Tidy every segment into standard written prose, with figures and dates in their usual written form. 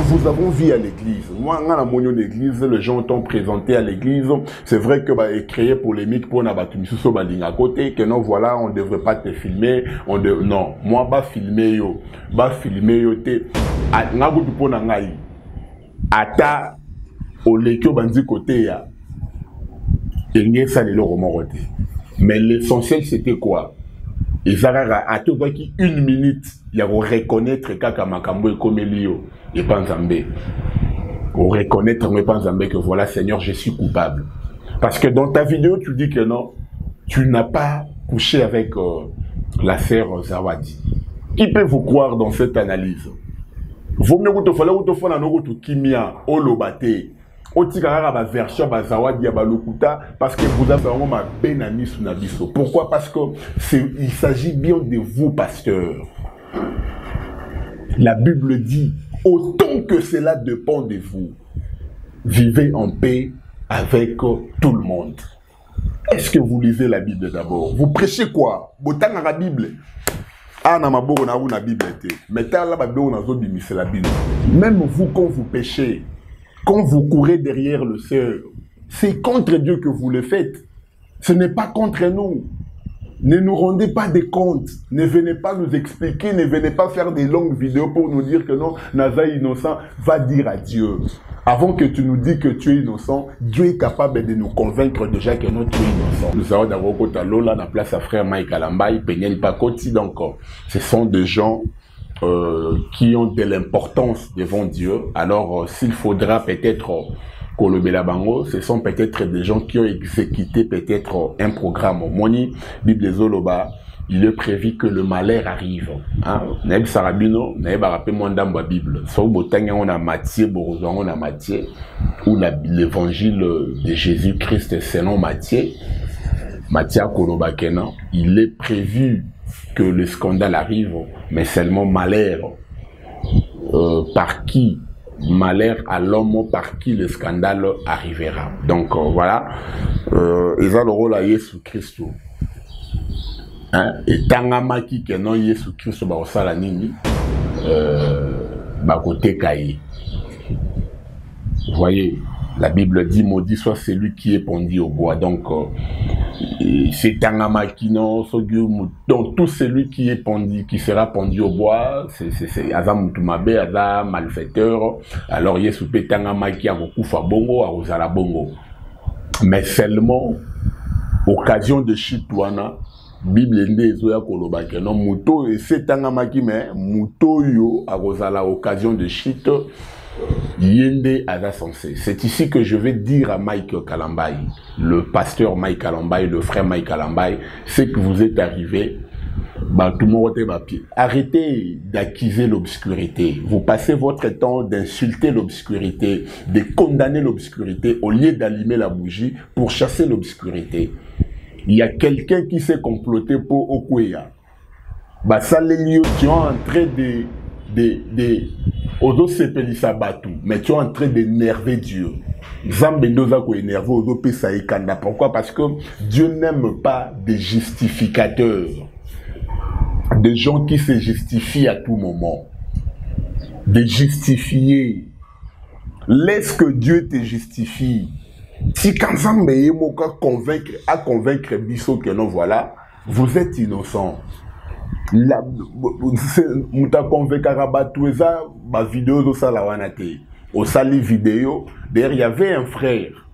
vous avons vu à l'église. Moi, dans la mono l'église, les gens t'ont présenté à l'église. C'est vrai que bah, créé polémique pour n'abattre sur baling à côté, que non, voilà, on ne devrait pas te filmer. Non, moi, bah filmer yo, te. N'a goût pour n'angai. Ata, au lekio bandi côté ya. Et n'y ça les romanroté. Mais l'essentiel c'était quoi? Et Zarara a tout qui une minute, il y a reconnaître Kaka Makambo et Komelio et Panzambé. Reconnaître mais Panzambé que voilà Seigneur, je suis coupable. Parce que dans ta vidéo, tu dis que non, tu n'as pas couché avec la sœur Zawadi. Qui peut vous croire dans cette analyse? Vous me dites que kimia olobate. Version Zawadi parce que vous avez vraiment ma benami sous nabiso. Pourquoi? Parce que il s'agit bien de vous, pasteur. La Bible dit, autant que cela dépend de vous, vivez en paix avec tout le monde. Est-ce que vous lisez la Bible d'abord? Vous prêchez quoi? Botan dans la Bible. Ah, na maboko na vous na Bible était. Mais là la Bible, c'est la Bible. Même vous quand vous péchez, quand vous courez derrière le Seigneur, c'est contre Dieu que vous le faites. Ce n'est pas contre nous. Ne nous rendez pas des comptes. Ne venez pas nous expliquer. Ne venez pas faire des longues vidéos pour nous dire que non, Naza innocent. Va dire à Dieu. Avant que tu nous dises que tu es innocent, Dieu est capable de nous convaincre déjà que non, tu es innocent. Nous avons d'abord côté là, la place à frère Mike Alambaï, Peniel Pakoti. Donc, ce sont des gens qui ont de l'importance devant Dieu. Alors, s'il faudra peut-être Kolobela Bango, ce sont peut-être des gens qui ont exécuté peut-être un programme. Moni, Bible Zoloba, il est prévu que le malheur arrive. Naïb Sarabino, Naïb Arapé Mondamba Bible. Sauf Botanya, on a Matthieu, Borozan, on a Matthieu, ou l'évangile de Jésus-Christ selon Matthieu. Matthieu Koloba Kenan, il est prévu que le scandale arrive, mais seulement malheur. Par qui? Malheur à l'homme par qui le scandale arrivera. Donc voilà, ils ont le rôle à Jésus Christ. Et tangamaki que non Jésus Christ ba osala nini ba côté kaye. Vous voyez, la Bible dit maudit soit celui qui est pendu au bois. Donc c'est tangamaki non, donc tout celui qui est pendu, qui sera pendu au bois, c'est Azam Tumabe, Azam malfaiteur. Alors Yesu pe tangamaki a beaucoup fa bongo, a osala bongo. Mais seulement occasion de chitouana. Bible ndezoya koloba ke non muto et c'est tangamaki mais muto yo a osala occasion de chite. Yende Ada Sensé. C'est ici que je vais dire à Mike Kalambay, le pasteur Mike Kalambay, le frère Mike Kalambay, c'est que vous êtes arrivé, bah, tout le monde est papier. Arrêtez d'accuser l'obscurité. Vous passez votre temps d'insulter l'obscurité, de condamner l'obscurité au lieu d'allumer la bougie pour chasser l'obscurité. Il y a quelqu'un qui s'est comploté pour Okweya. Bah, ça les lieux qui ont en train mais tu es en train d'énerver Dieu. Pourquoi? Parce que Dieu n'aime pas des justificateurs, des gens qui se justifient à tout moment, des justifiés. Laisse que Dieu te justifie. Si quand Zambé est convaincre Bissot que non, voilà, vous êtes innocent. La muta convaincu rabatoueza ma vidéo de ça la wanate au sali vidéo d'ailleurs il y avait un frère,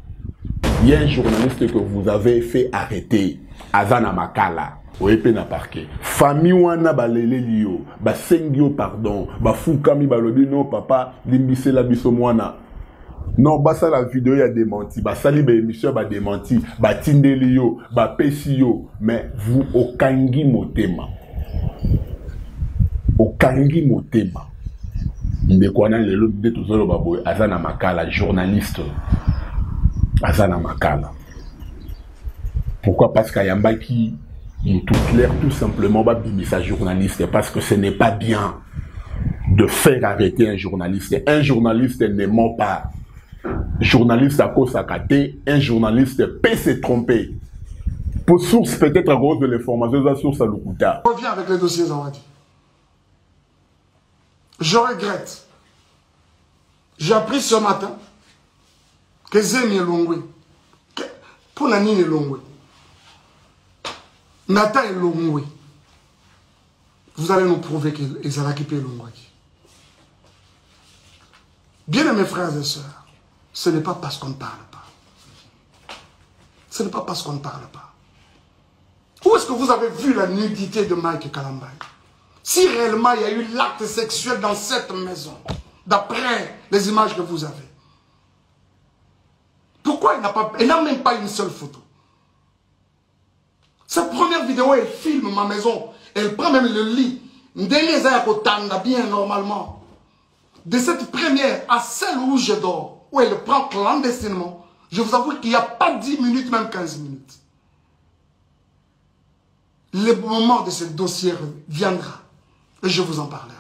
il y a un journaliste que vous avez fait arrêter Azana Makala au épée na parquet famille wana balele lio ba sengio pardon ba fukami balobi non papa limbise la biso mwana non bah ça la vidéo y a démenti bah ça libre émission bah démenti bah tindelio bah pesio mais vous au kangi motema Okangi Motema. Ndekwana lelo de tozolo baboy Azana Makala journaliste. Azana Makala. Pourquoi? Parce qu'Ayamba qui tout clair tout simplement ba bimisa journaliste parce que ce n'est pas bien de faire arrêter un journaliste. Un journaliste ne ment pas. Journaliste à cause à côté, un journaliste peut se tromper. Pour source peut-être à cause de l'information, la source à l'Okuta. Reviens avec les dossiers Zawadi. Je regrette J'ai appris ce matin que Zemi est Longwe. Pour Nani est Longwe. Nathan est Longwe. Vous allez nous prouver qu'ils ont récupéré Longwe. Bien mes frères et sœurs, ce n'est pas parce qu'on ne parle pas. Ce n'est pas parce qu'on ne parle pas. Où est-ce que vous avez vu la nudité de Mike Kalambay? Si réellement il y a eu l'acte sexuel dans cette maison, d'après les images que vous avez, pourquoi il n'a même pas une seule photo? Cette première vidéo, elle filme ma maison. Elle prend même le lit. Bien normalement. De cette première à celle où je dors, où elle le prend clandestinement, je vous avoue qu'il n'y a pas 10 minutes, même 15 minutes. Le moment de ce dossier viendra. Et je vous en parlerai.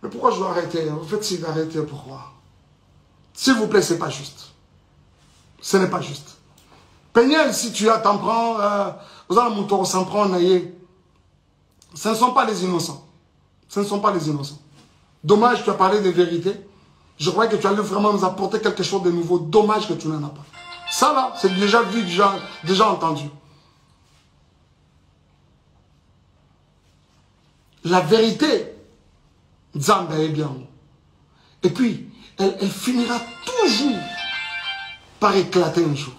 Mais pourquoi je dois arrêter? En fait, s'il arrêter, pourquoi? S'il vous plaît, ce n'est pas juste. Ce n'est pas juste. Peignel, si tu as t'en prends, vous allez mon s'en prendre, ce ne sont pas les innocents. Ce ne sont pas les innocents. Dommage, tu as parlé de vérité. Je croyais que tu allais vraiment nous apporter quelque chose de nouveau. Dommage que tu n'en as pas. Ça là, c'est déjà vu, déjà entendu. La vérité, Zamba est bien. Et puis, elle finira toujours par éclater un jour.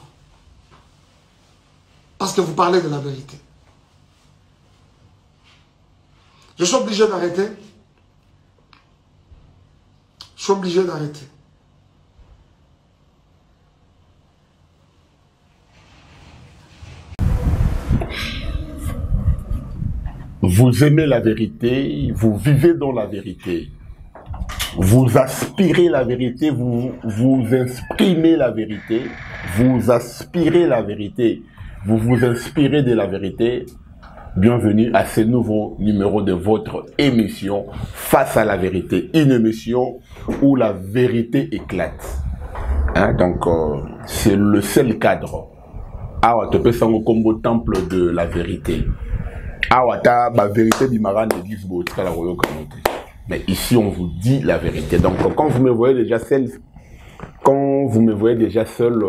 Parce que vous parlez de la vérité. Je suis obligé d'arrêter. Je suis obligé d'arrêter. Vous aimez la vérité, vous vivez dans la vérité. Vous aspirez la vérité, vous exprimez la vérité, vous aspirez la vérité, vous vous inspirez de la vérité. Bienvenue à ce nouveau numéro de votre émission Face à la vérité. Une émission où la vérité éclate. Hein, donc, c'est le seul cadre. Awa te pesa ngo combo temple de la vérité. Awa ta ba vérité di maran église botika la royo kamote. Mais ici on vous dit la vérité. Donc quand vous me voyez déjà seul,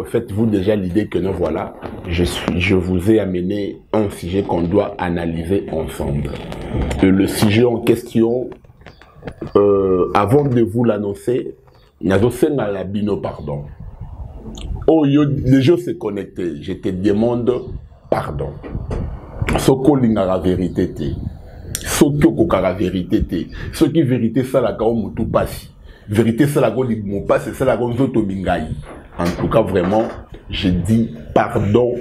faites-vous déjà l'idée que non, voilà, je vous ai amené un sujet qu'on doit analyser ensemble. Et le sujet en question, avant de vous l'annoncer, pardon. Oh, les gens se connectent. Je te demande pardon. Soko linga la vérité te. Soko la vérité te. Ce qui vérité ça la kao mutu pasi. Vérité ça la kao mon passe, ça la kao zoto mingai. En tout cas vraiment, je dis pardon.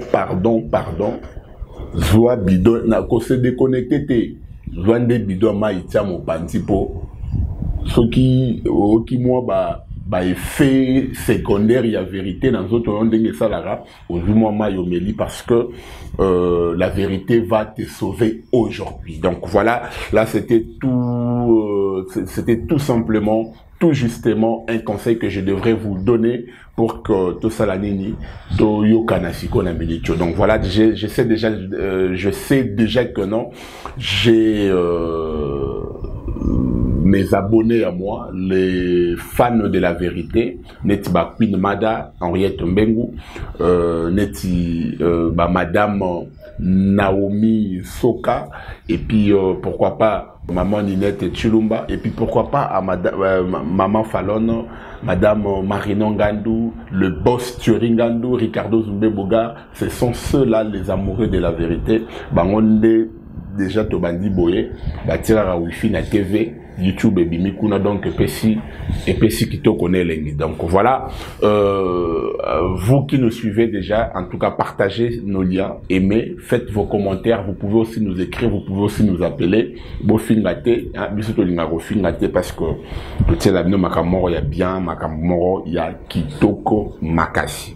Zoa bidon na ko se déconnecté te. Zoa de bidon ma itia mon pantipo. Ce qui moi effet secondaire, il y a vérité dans d'autres langues de Salara, parce que la vérité va te sauver aujourd'hui. Donc voilà, là c'était tout simplement, tout justement un conseil que je devrais vous donner pour que tout ça l'année donc voilà, je sais déjà que non, j'ai mes abonnés à moi, les fans de la vérité, Neti Queen Mada, Henriette Mbengu, Neti Madame Naomi Soka, et puis pourquoi pas Maman Ninette Chulumba, et puis pourquoi pas à Maman Fallon, Madame Marino Ngandou, le boss Turing Ngandou, Ricardo Zumbe-Boga, ce sont ceux-là les amoureux de la vérité. Bangonde déjà Tobandi Boye, Batira Wifi na TV, YouTube et Bimikuna, donc EPC qui te connaît l'ennemi. Donc voilà, vous qui nous suivez déjà, en tout cas partagez nos liens, aimez, faites vos commentaires, vous pouvez aussi nous écrire, vous pouvez aussi nous appeler. Bofingate, parce que le tien l'avenir Makamoro, il y a bien Makamoro, il y a Kitoko Makasi.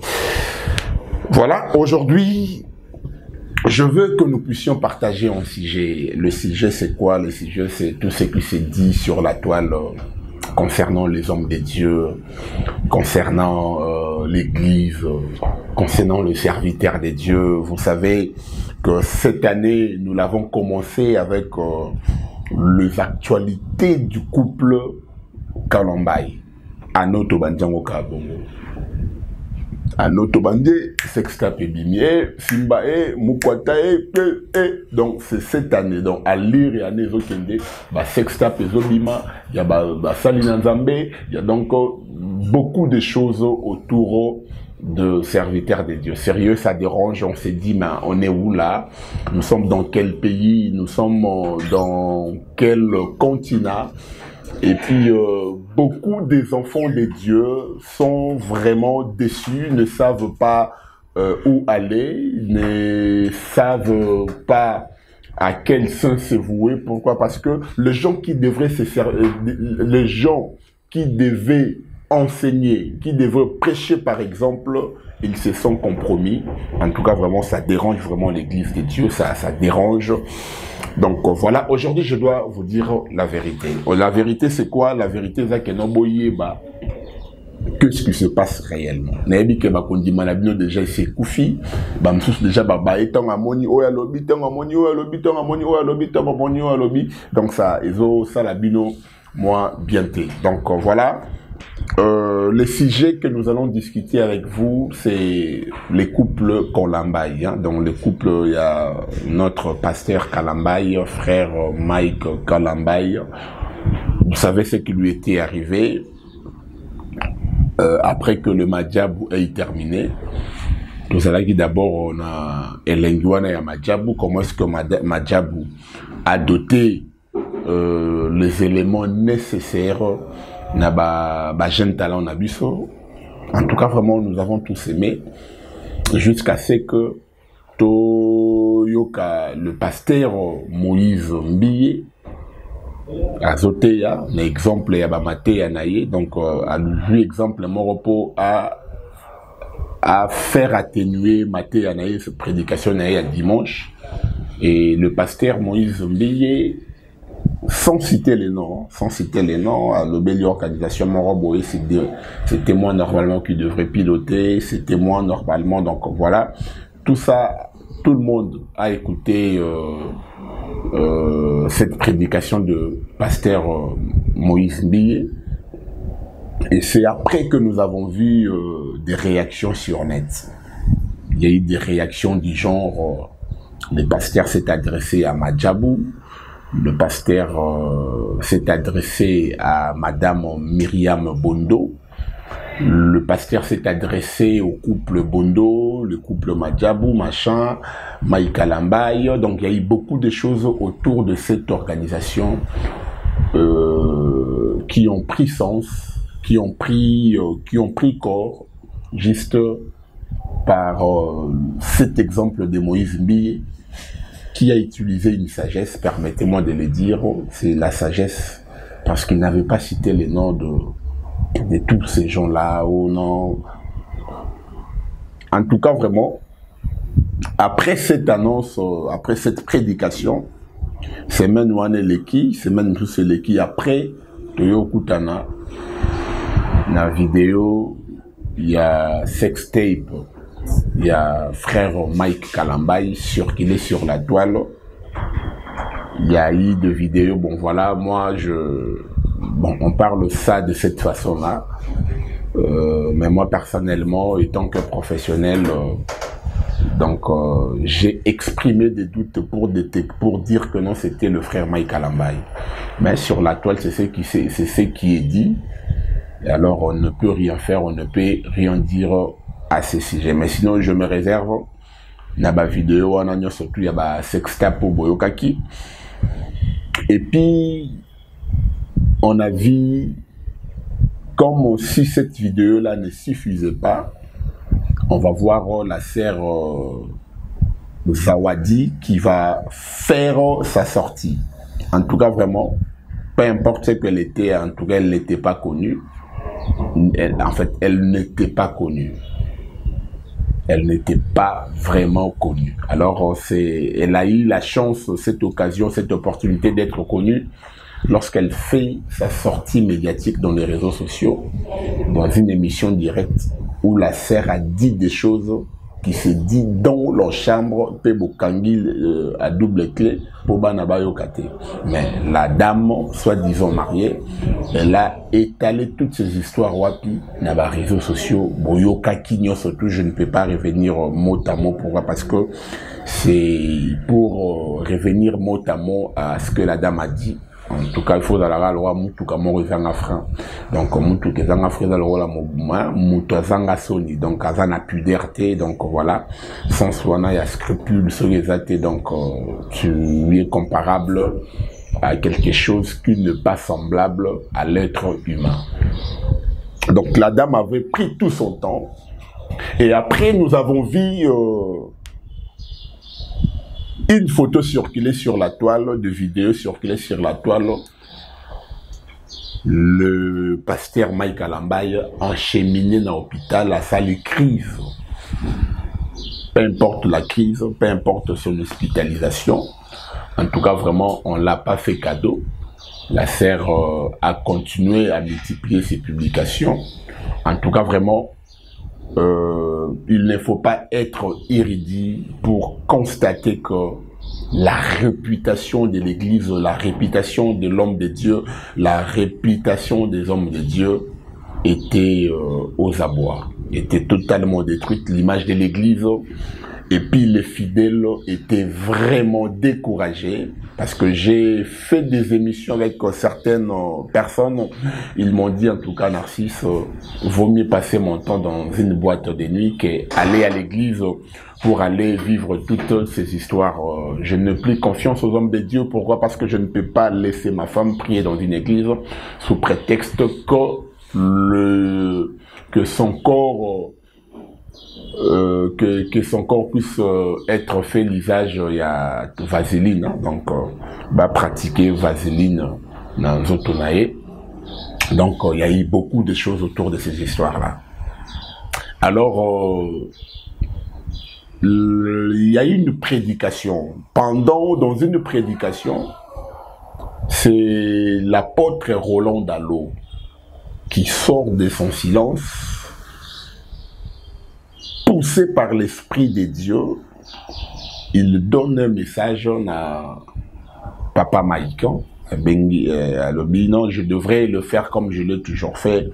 Voilà, aujourd'hui, je veux que nous puissions partager un sujet. Le sujet, c'est quoi? Le sujet, c'est tout ce qui s'est dit sur la toile concernant les hommes de Dieu, concernant l'Église, concernant le serviteur de Dieu. Vous savez que cette année, nous l'avons commencé avec les actualités du couple Kalambay. Anoto Banjango Kabongo. Anoto Bandé, Sextape Bimie, Simba Mukwata donc c'est cette année. Donc à lire et à Nezo Kende, Sextape Zobima, il y a Salina Nzambe, il y a donc beaucoup de choses autour de serviteurs de Dieu. Sérieux, ça dérange, on s'est dit, mais on est où là? Nous sommes dans quel pays? Nous sommes dans quel continent? Et puis, beaucoup des enfants de Dieu sont vraiment déçus, ne savent pas où aller, ne savent pas à quel sens se vouer. Pourquoi? Parce que les gens qui devraient se les gens qui devaient enseigner, qui devaient prêcher par exemple, ils se sont compromis. En tout cas, vraiment, ça dérange vraiment l'Église de Dieu, ça dérange. Donc voilà, aujourd'hui je dois vous dire la vérité. La vérité c'est quoi? La vérité c'est que qu'est-ce qui se passe réellement? Naebi ke bakondi malabino déjà c'est koufi, bamsus déjà étant amoni oya lobi, tant amoni oya lobi, tant amoni oya lobi, tant amoni oya lobi. Donc ça ezo ça labino moi bien té. Donc voilà. Le sujet que nous allons discuter avec vous, c'est les couples Kalambay. Hein. Donc, les couples, il y a notre pasteur Kalambay, frère Mike Kalambay. Vous savez ce qui lui était arrivé après que le Madjabou ait terminé. Tout ça là qui d'abord on a Elenguana et Madjabou. Comment est-ce que Madjabou a doté les éléments nécessaires na jeune talent na biso. En tout cas vraiment nous avons tous aimé jusqu'à ce que Toyoka le pasteur Moïse Mbiye azoteya na exemple ya bamateya naye donc à lui exemple mon repos à faire atténuer mateya naye cette prédication naye à dimanche et le pasteur Moïse Mbiye sans citer les noms, à l'obéli organisation Moroboé, c'était moi normalement qui devrait piloter, c'était moi normalement, donc voilà, tout ça, tout le monde a écouté cette prédication de pasteur Moïse Mbiye, et c'est après que nous avons vu des réactions sur net. Il y a eu des réactions du genre, le pasteur s'est adressé à Madjabou, le pasteur s'est adressé à Madame Myriam Bondo. Le pasteur s'est adressé au couple Bondo, le couple Madjabou, machin, Mike Kalambay. Donc il y a eu beaucoup de choses autour de cette organisation qui ont pris sens, qui ont pris corps, juste par cet exemple de Moïse Mbiye, qui a utilisé une sagesse, permettez-moi de le dire, c'est la sagesse, parce qu'il n'avait pas cité les noms de tous ces gens-là, ou non. En tout cas, vraiment, après cette annonce, après cette prédication, c'est même Waneleki, c'est même tout Leki après, Toyo Kutana, dans la vidéo, il y a sextape. Il y a frère Mike Kalambay qu'il est sur la toile. Il y a eu des vidéos. Bon voilà, moi on parle ça de cette façon-là. Mais moi personnellement, étant que professionnel, j'ai exprimé des doutes pour dire que non, c'était le frère Mike Kalambay. Mais sur la toile, c'est ce qui est dit. Et alors on ne peut rien faire, on ne peut rien dire à ce sujet. Mais sinon, je me réserve. Il y a des vidéos, surtout il y a des sextapes boyokaki. Et puis, on a vu, comme si cette vidéo-là ne suffisait pas, on va voir la sœur Zawadi qui va faire sa sortie. En tout cas, vraiment, peu importe ce qu'elle était, en tout cas, elle n'était pas connue. En fait, elle n'était pas connue. Elle n'était pas vraiment connue. Alors, elle a eu la chance, cette occasion, cette opportunité d'être connue lorsqu'elle fait sa sortie médiatique dans les réseaux sociaux, dans une émission directe où la sœur a dit des choses qui se dit dans leur chambre, à double clé, pour Banabayo Kate. Mais la dame, soi-disant mariée, elle a étalé toutes ces histoires wapi, dans les réseaux sociaux, Boyo Kakinyo, surtout, je ne peux pas revenir mot à mot, pourquoi? Parce que c'est pour revenir mot à mot à ce que la dame a dit. En tout cas, il faut la loi mutuka moko ezanga frein. Donc mutuka ezanga frein dans le rôle mouvement, mutu azanga soni. Donc azana puberté, donc voilà. Sans soin, il y a scrupule sur les athées, donc tu lui es comparable à quelque chose qui n'est pas semblable à l'être humain. Donc la dame avait pris tout son temps. Et après, nous avons vu une photo circulée sur la toile, de vidéos circulées sur la toile. Le pasteur Mike Kalambaye encheminé dans l'hôpital à sa crise. Peu importe la crise, peu importe son hospitalisation. En tout cas, vraiment, on ne l'a pas fait cadeau. La sœur a continué à multiplier ses publications. En tout cas, vraiment, il ne faut pas être érudit pour constater que la réputation de l'Église, la réputation de l'homme de Dieu, la réputation des hommes de Dieu était aux abois, était totalement détruite. L'image de l'Église et puis les fidèles étaient vraiment découragés parce que j'ai fait des émissions avec certaines personnes. Ils m'ont dit, en tout cas, Narcisse, vaut mieux passer mon temps dans une boîte de nuit qu'aller à l'église pour aller vivre toutes ces histoires. Je n'ai plus confiance aux hommes de Dieu. Pourquoi? Parce que je ne peux pas laisser ma femme prier dans une église sous prétexte que son corps son corps puisse être fait l'usage, il y a vaseline, hein, donc pratiquer vaseline dans Zotonae. Donc il y a eu beaucoup de choses autour de ces histoires-là. Alors il y a eu une prédication. Dans une prédication, c'est l'apôtre Roland Dallot qui sort de son silence, poussé par l'Esprit de Dieu. Il donne un message à Papa Maïkan. Non, je devrais le faire comme je l'ai toujours fait.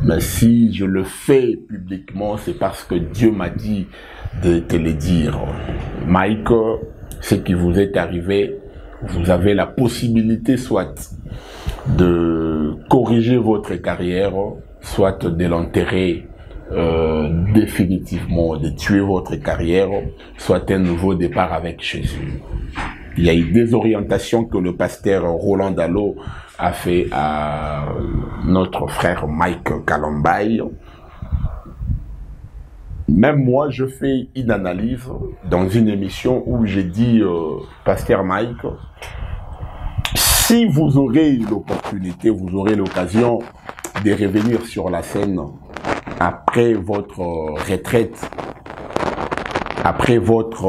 Mais si je le fais publiquement, c'est parce que Dieu m'a dit de te le dire. Mike, ce qui vous est arrivé, vous avez la possibilité soit de corriger votre carrière, soit de l'enterrer définitivement, de tuer votre carrière, soit un nouveau départ avec Jésus. Il y a eu des orientations que le pasteur Roland Dallot a fait à notre frère Mike Kalambaye. Même moi, je fais une analyse dans une émission où j'ai dit, pasteur Mike, si vous aurez l'opportunité, vous aurez l'occasion de revenir sur la scène après votre retraite, après votre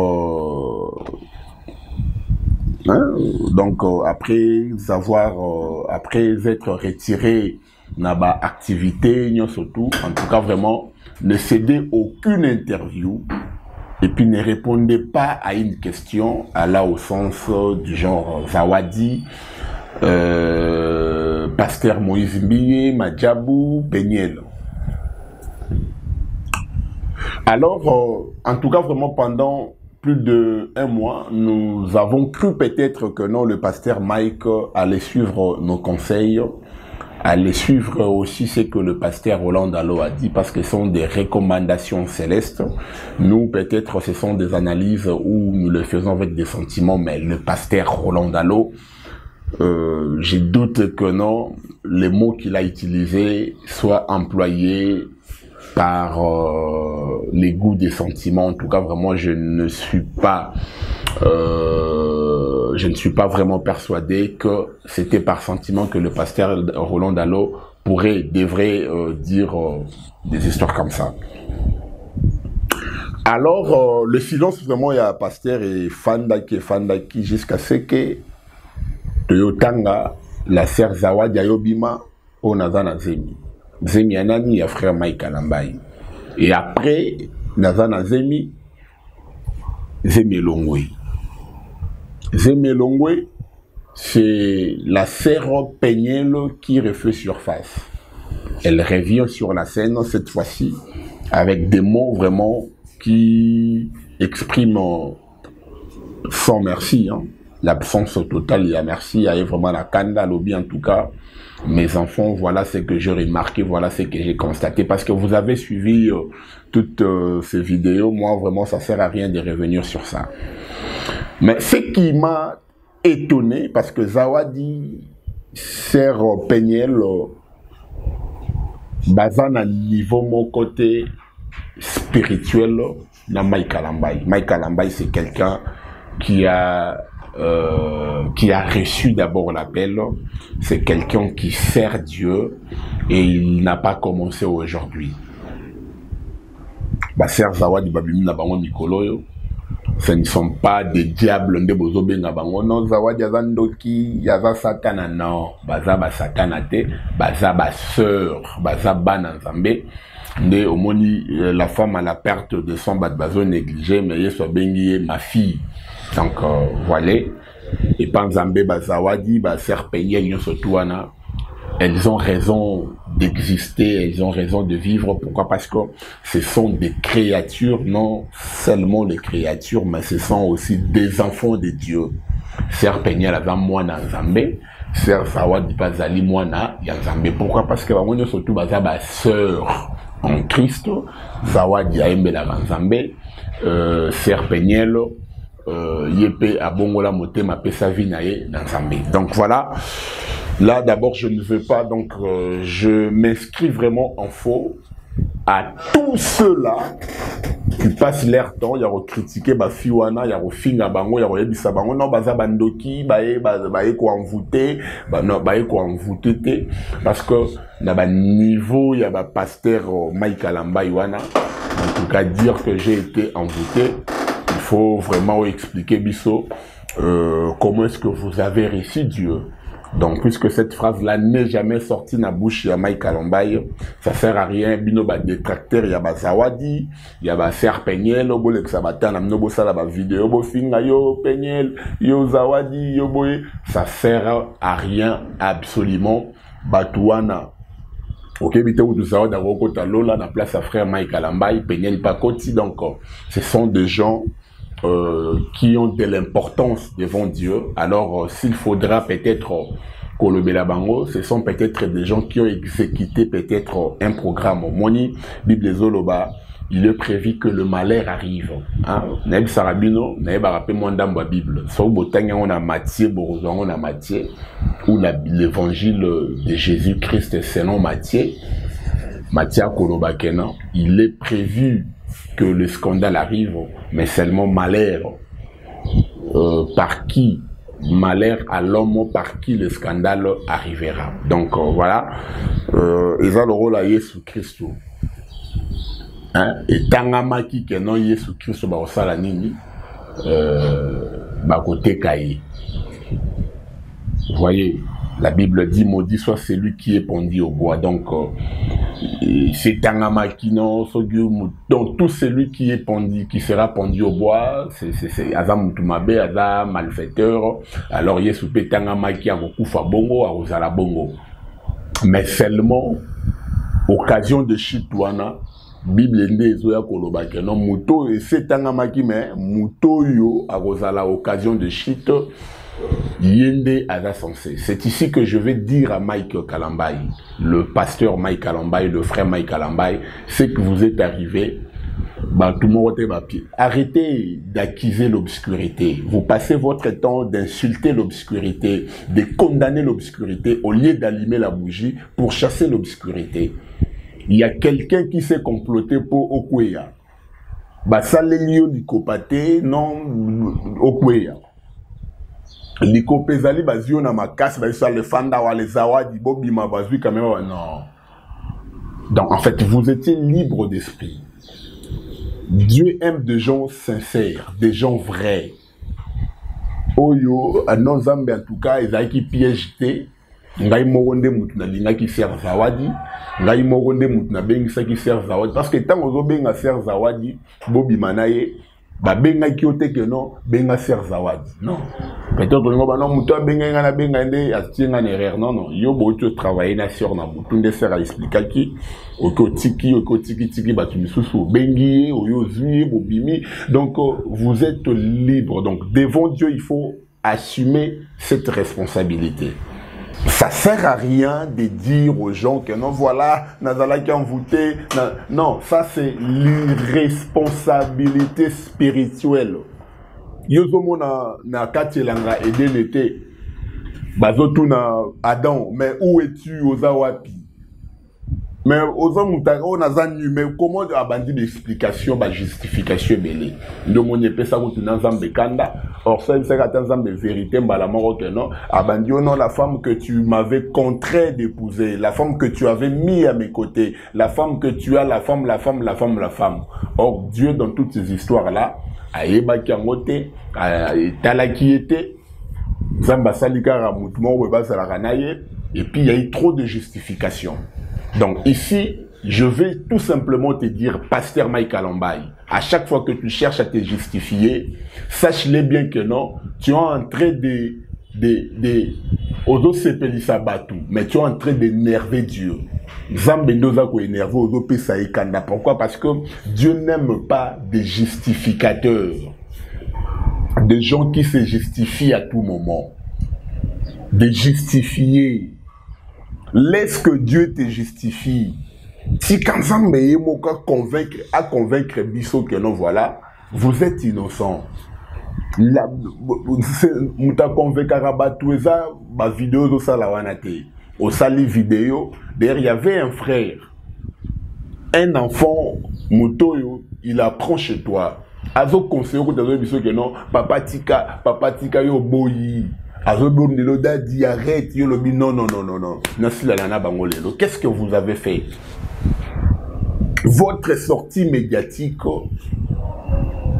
après être retiré dans ma activité, surtout, en tout cas vraiment, ne cédez aucune interview et puis ne répondez pas à une question là au sens du genre Zawadi, pasteur Moïse Mbiye, Madjabou, Beniel. Alors, en tout cas vraiment pendant plus d'1 mois, nous avons cru peut-être que non, le pasteur Mike allait suivre nos conseils, allait suivre aussi ce que le pasteur Roland Dallot a dit, parce que ce sont des recommandations célestes. Nous, peut-être, ce sont des analyses où nous le faisons avec des sentiments, mais le pasteur Roland Dallot, j'ai doute que non, les mots qu'il a utilisés soient employés par les goûts des sentiments. En tout cas, vraiment, je ne suis pas vraiment persuadé que c'était par sentiment que le pasteur Roland Dallot devrait dire des histoires comme ça. Alors, le silence, vraiment, il y a pasteur et Fandaki, jusqu'à ce que Toyotanga, la sœur Zawadi Ayobima, on a Zemi. Zemi Anani, il y a frère Mike Kalambaye. Et après, Nazana Zemi Elongwe. Zemi Elongwe, c'est la sœur Peñel qui refait surface. Elle revient sur la scène cette fois-ci avec des mots vraiment qui expriment sans merci, hein. L'absence totale, il y a merci, il y a vraiment la kanda lobby en tout cas. Mes enfants, voilà ce que j'ai remarqué, voilà ce que j'ai constaté, parce que vous avez suivi toutes ces vidéos. Moi, vraiment, ça sert à rien de revenir sur ça. Mais ce qui m'a étonné, parce que Zawadi, sœur Peñel, basé à niveau mon côté spirituel, dans Mike Kalambay. Mike Kalambay, c'est quelqu'un qui a reçu d'abord l'appel. C'est quelqu'un qui sert Dieu et il n'a pas commencé aujourd'hui. Sœur Zawadi Babimi na bango mikolo, ce ne sont pas des diables nde bozobe na bango. Non, Zawadi azandoki yaza satana, non, baza ba satana te, baza ba sœur, baza bana nzambe. Nde omoni la femme à la perte de son bazo négligé, mais yeso bengi ma fille. Donc voilà. Et pas Nzambe Bazawadi, Sœur Peñel, elles ont raison d'exister, elles ont raison de vivre. Pourquoi? Parce que ce sont des créatures, non seulement les créatures, mais ce sont aussi des enfants de Dieu. Sœur Peñel avait moi dans Nzambe, Sœur Zawadi Bazali moi dans Nzambe. Pourquoi? Parce que moi surtout Bazaba sœur en Christ, Zawadi a aimé la Nzambe, Sœur Peñel Yépé Abongola Motema Pesa Vinaye dans Zambé. Donc voilà, là d'abord je ne veux pas, donc je m'inscris vraiment en faux à tous ceux-là qui passent leur temps, il y a critiqué Fiwana, il y a finga bango, il y a yebisa bango, non baza bandoki, bae ko envoûté, non bae ko envoûté, parce que na ba niveau il y a ba pasteur Mike Kalambay wana, en tout cas dire que j'ai été envoûté. Il faut vraiment expliquer Bisso comment est-ce que vous avez reçu Dieu. Donc puisque cette phrase-là n'est jamais sortie de la bouche de Mike Kalambay, ça sert à rien. Bino ba détracteur, il y a ba Zawadi, il y a ba Sœur Peñel, bo le sabata, namno bo sala ba vidéo, bo finga yo Peñel, yo Zawadi, yo boye, ça sert à rien absolument. Batouana. Ok, bité ou de Zawadi à Lola, na place à frère Mike Kalambay, Peñel Pakoti, donc ce sont des gens qui ont de l'importance devant Dieu. Alors s'il faudra peut-être Kolobela Bango, ce sont peut-être des gens qui ont exécuté peut-être un programme. Moni, Bible Zoloba, il est prévu que le malheur arrive. Naïb Sarabino, Naïb Arapé Mwandamba Bible. Soit Botanya on a Matthieu, Borozan on a Matthieu, ou l'évangile de Jésus-Christ selon Matthieu, Matthieu Kolobakena, il est prévu que le scandale arrive, mais seulement malheur. Par qui? Malheur à l'homme par qui le scandale arrivera. Donc voilà. Ils ont le rôle à Jésus Christ. Et tangamaki que non Jésus Christ ba osala nini ba côté kaye. Vous voyez, la Bible dit maudit soit celui qui est pendu au bois. Donc c'est tangamaki non, donc tout celui qui est pendu, qui sera pendu au bois, c'est Azam Mutumabe, Azam malfaiteur. Alors Yesu pe tangamaki a kufa bongo, a osala bongo. Mais seulement occasion de chitouana. Bible nde ezoya kolobake non muto c'est tangamaki mais muto yo a osala occasion de chite. Yende Ada Sensé. C'est ici que je vais dire à Mike Kalambay, le pasteur Mike Kalambay, le frère Mike Kalambay, c'est que vous êtes arrivé, tout le monde est pied. Arrêtez d'accuser l'obscurité. Vous passez votre temps d'insulter l'obscurité, de condamner l'obscurité au lieu d'allumer la bougie pour chasser l'obscurité. Il y a quelqu'un qui s'est comploté pour Okweya. Basalelio Nikopate, non Okweya. Liko pezali bazio na makasi bazio le fanda wa les Zawadi bobi ma bazui quand même non. Donc en fait vous étiez libre d'esprit. Dieu aime des gens sincères, des gens vrais. Oyo non Zambé en tout cas ils a qui piège té ngai moronde mutu na linga ki faire Zawadi ngai moko nde mutu nabengisaki Ser Zawadi parce que ntango ozobenga Ser Zawadi bobima na ye babengaki yo te ke non benga Ser Zawadi non peut-être olingo ba non mutu abenga nga na benga nde atie nga na erreur non yo bouti travailler na sur na mutu nde Ser expliquaki okotiki batu misusu obengi ye oyo ozwi bobimi donc vous êtes libre donc devant Dieu il faut assumer cette responsabilité. Ça sert à rien de dire aux gens que non, voilà, Nazala qui envoûté. Non, ça c'est l'irresponsabilité spirituelle. Yozomo na katelanga edenete. Bazotu na Adam, mais où es-tu ozawapi? Mais on a mais comment abandonner l'explication, la justification belé. Le monde peut ça vous dans un bekanda. Or ça c'est quand de vérité la mort que non. Abandonne la femme que tu m'avais contraint d'épouser, la femme que tu avais mis à mes côtés, la femme que tu as, la femme. Or Dieu dans toutes ces histoires là, aeba ki angote, talaki était, zamba salikara mutumo weba salakanaye, et puis il y a eu trop de justification. Donc ici, je vais tout simplement te dire, Pasteur Mike Alambay, à chaque fois que tu cherches à te justifier, sache-le bien que non, tu es en train mais tu es en train d'énerver Dieu. Pourquoi? Parce que Dieu n'aime pas des justificateurs, des gens qui se justifient à tout moment, des justifiés. Laisse que Dieu te justifie. Si quand ça me convaincre Bisso que non, voilà, vous êtes innocent. Mouta convaincre Rabatoueza, ma vidéo de Salawanate. Au sali vidéo, d'ailleurs, il y avait un frère, un enfant, Moutoyo, il apprend chez toi. Azo conseiller que non, papa tika yo boyi. Dit arrête, non. Qu'est-ce que vous avez fait? Votre sortie médiatique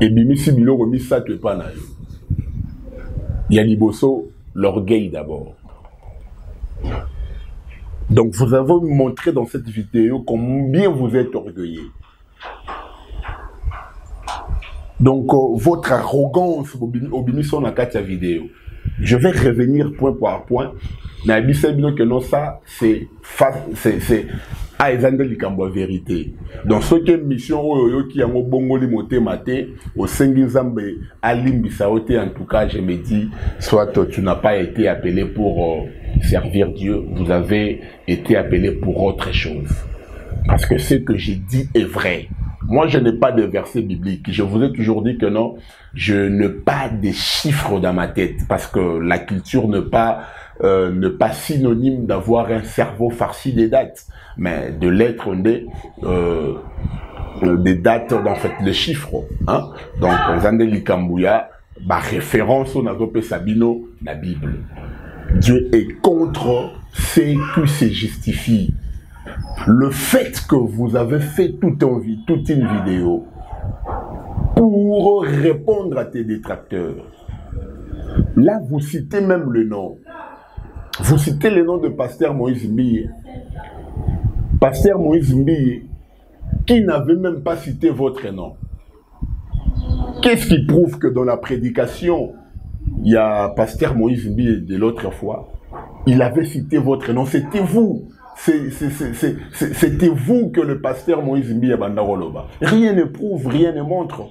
et bimisi bilo remis ça te pas na yo. Yaliboso, l'orgueil d'abord. Donc vous avez montré dans cette vidéo combien vous êtes orgueilleux. Donc votre arrogance au bimiso na katia vidéo. Je vais revenir point par point. Na bisabino que non ça c'est Aizande likambo vérité. Donc ce qui est mission oyo qui yango bongoli moté maté au sengi nzambe alimbisa oté en tout cas je me dis soit tu n'as pas été appelé pour servir Dieu, vous avez été appelé pour autre chose. Parce que ce que j'ai dit est vrai. Moi, je n'ai pas de verset biblique. Je vous ai toujours dit que non, je n'ai pas des chiffres dans ma tête. Parce que la culture n'est pas synonyme d'avoir un cerveau farci des dates. Mais de l'être des dates, en fait, les chiffres. Hein? Donc, Zandeli Kambouya, référence au Nazope Sabino, la Bible. Dieu est contre ceux qui se justifient. Le fait que vous avez fait toute une vidéo pour répondre à tes détracteurs, là vous citez même le nom. Vous citez le nom de Pasteur Moïse Mbiye. Pasteur Moïse Mbiye qui n'avait même pas cité votre nom. Qu'est-ce qui prouve que dans la prédication, il y a Pasteur Moïse Mbiye de l'autre fois, il avait cité votre nom, c'était vous. C'était vous que le pasteur Moïse Mbiye Bandaroloba. Rien ne prouve, rien ne montre.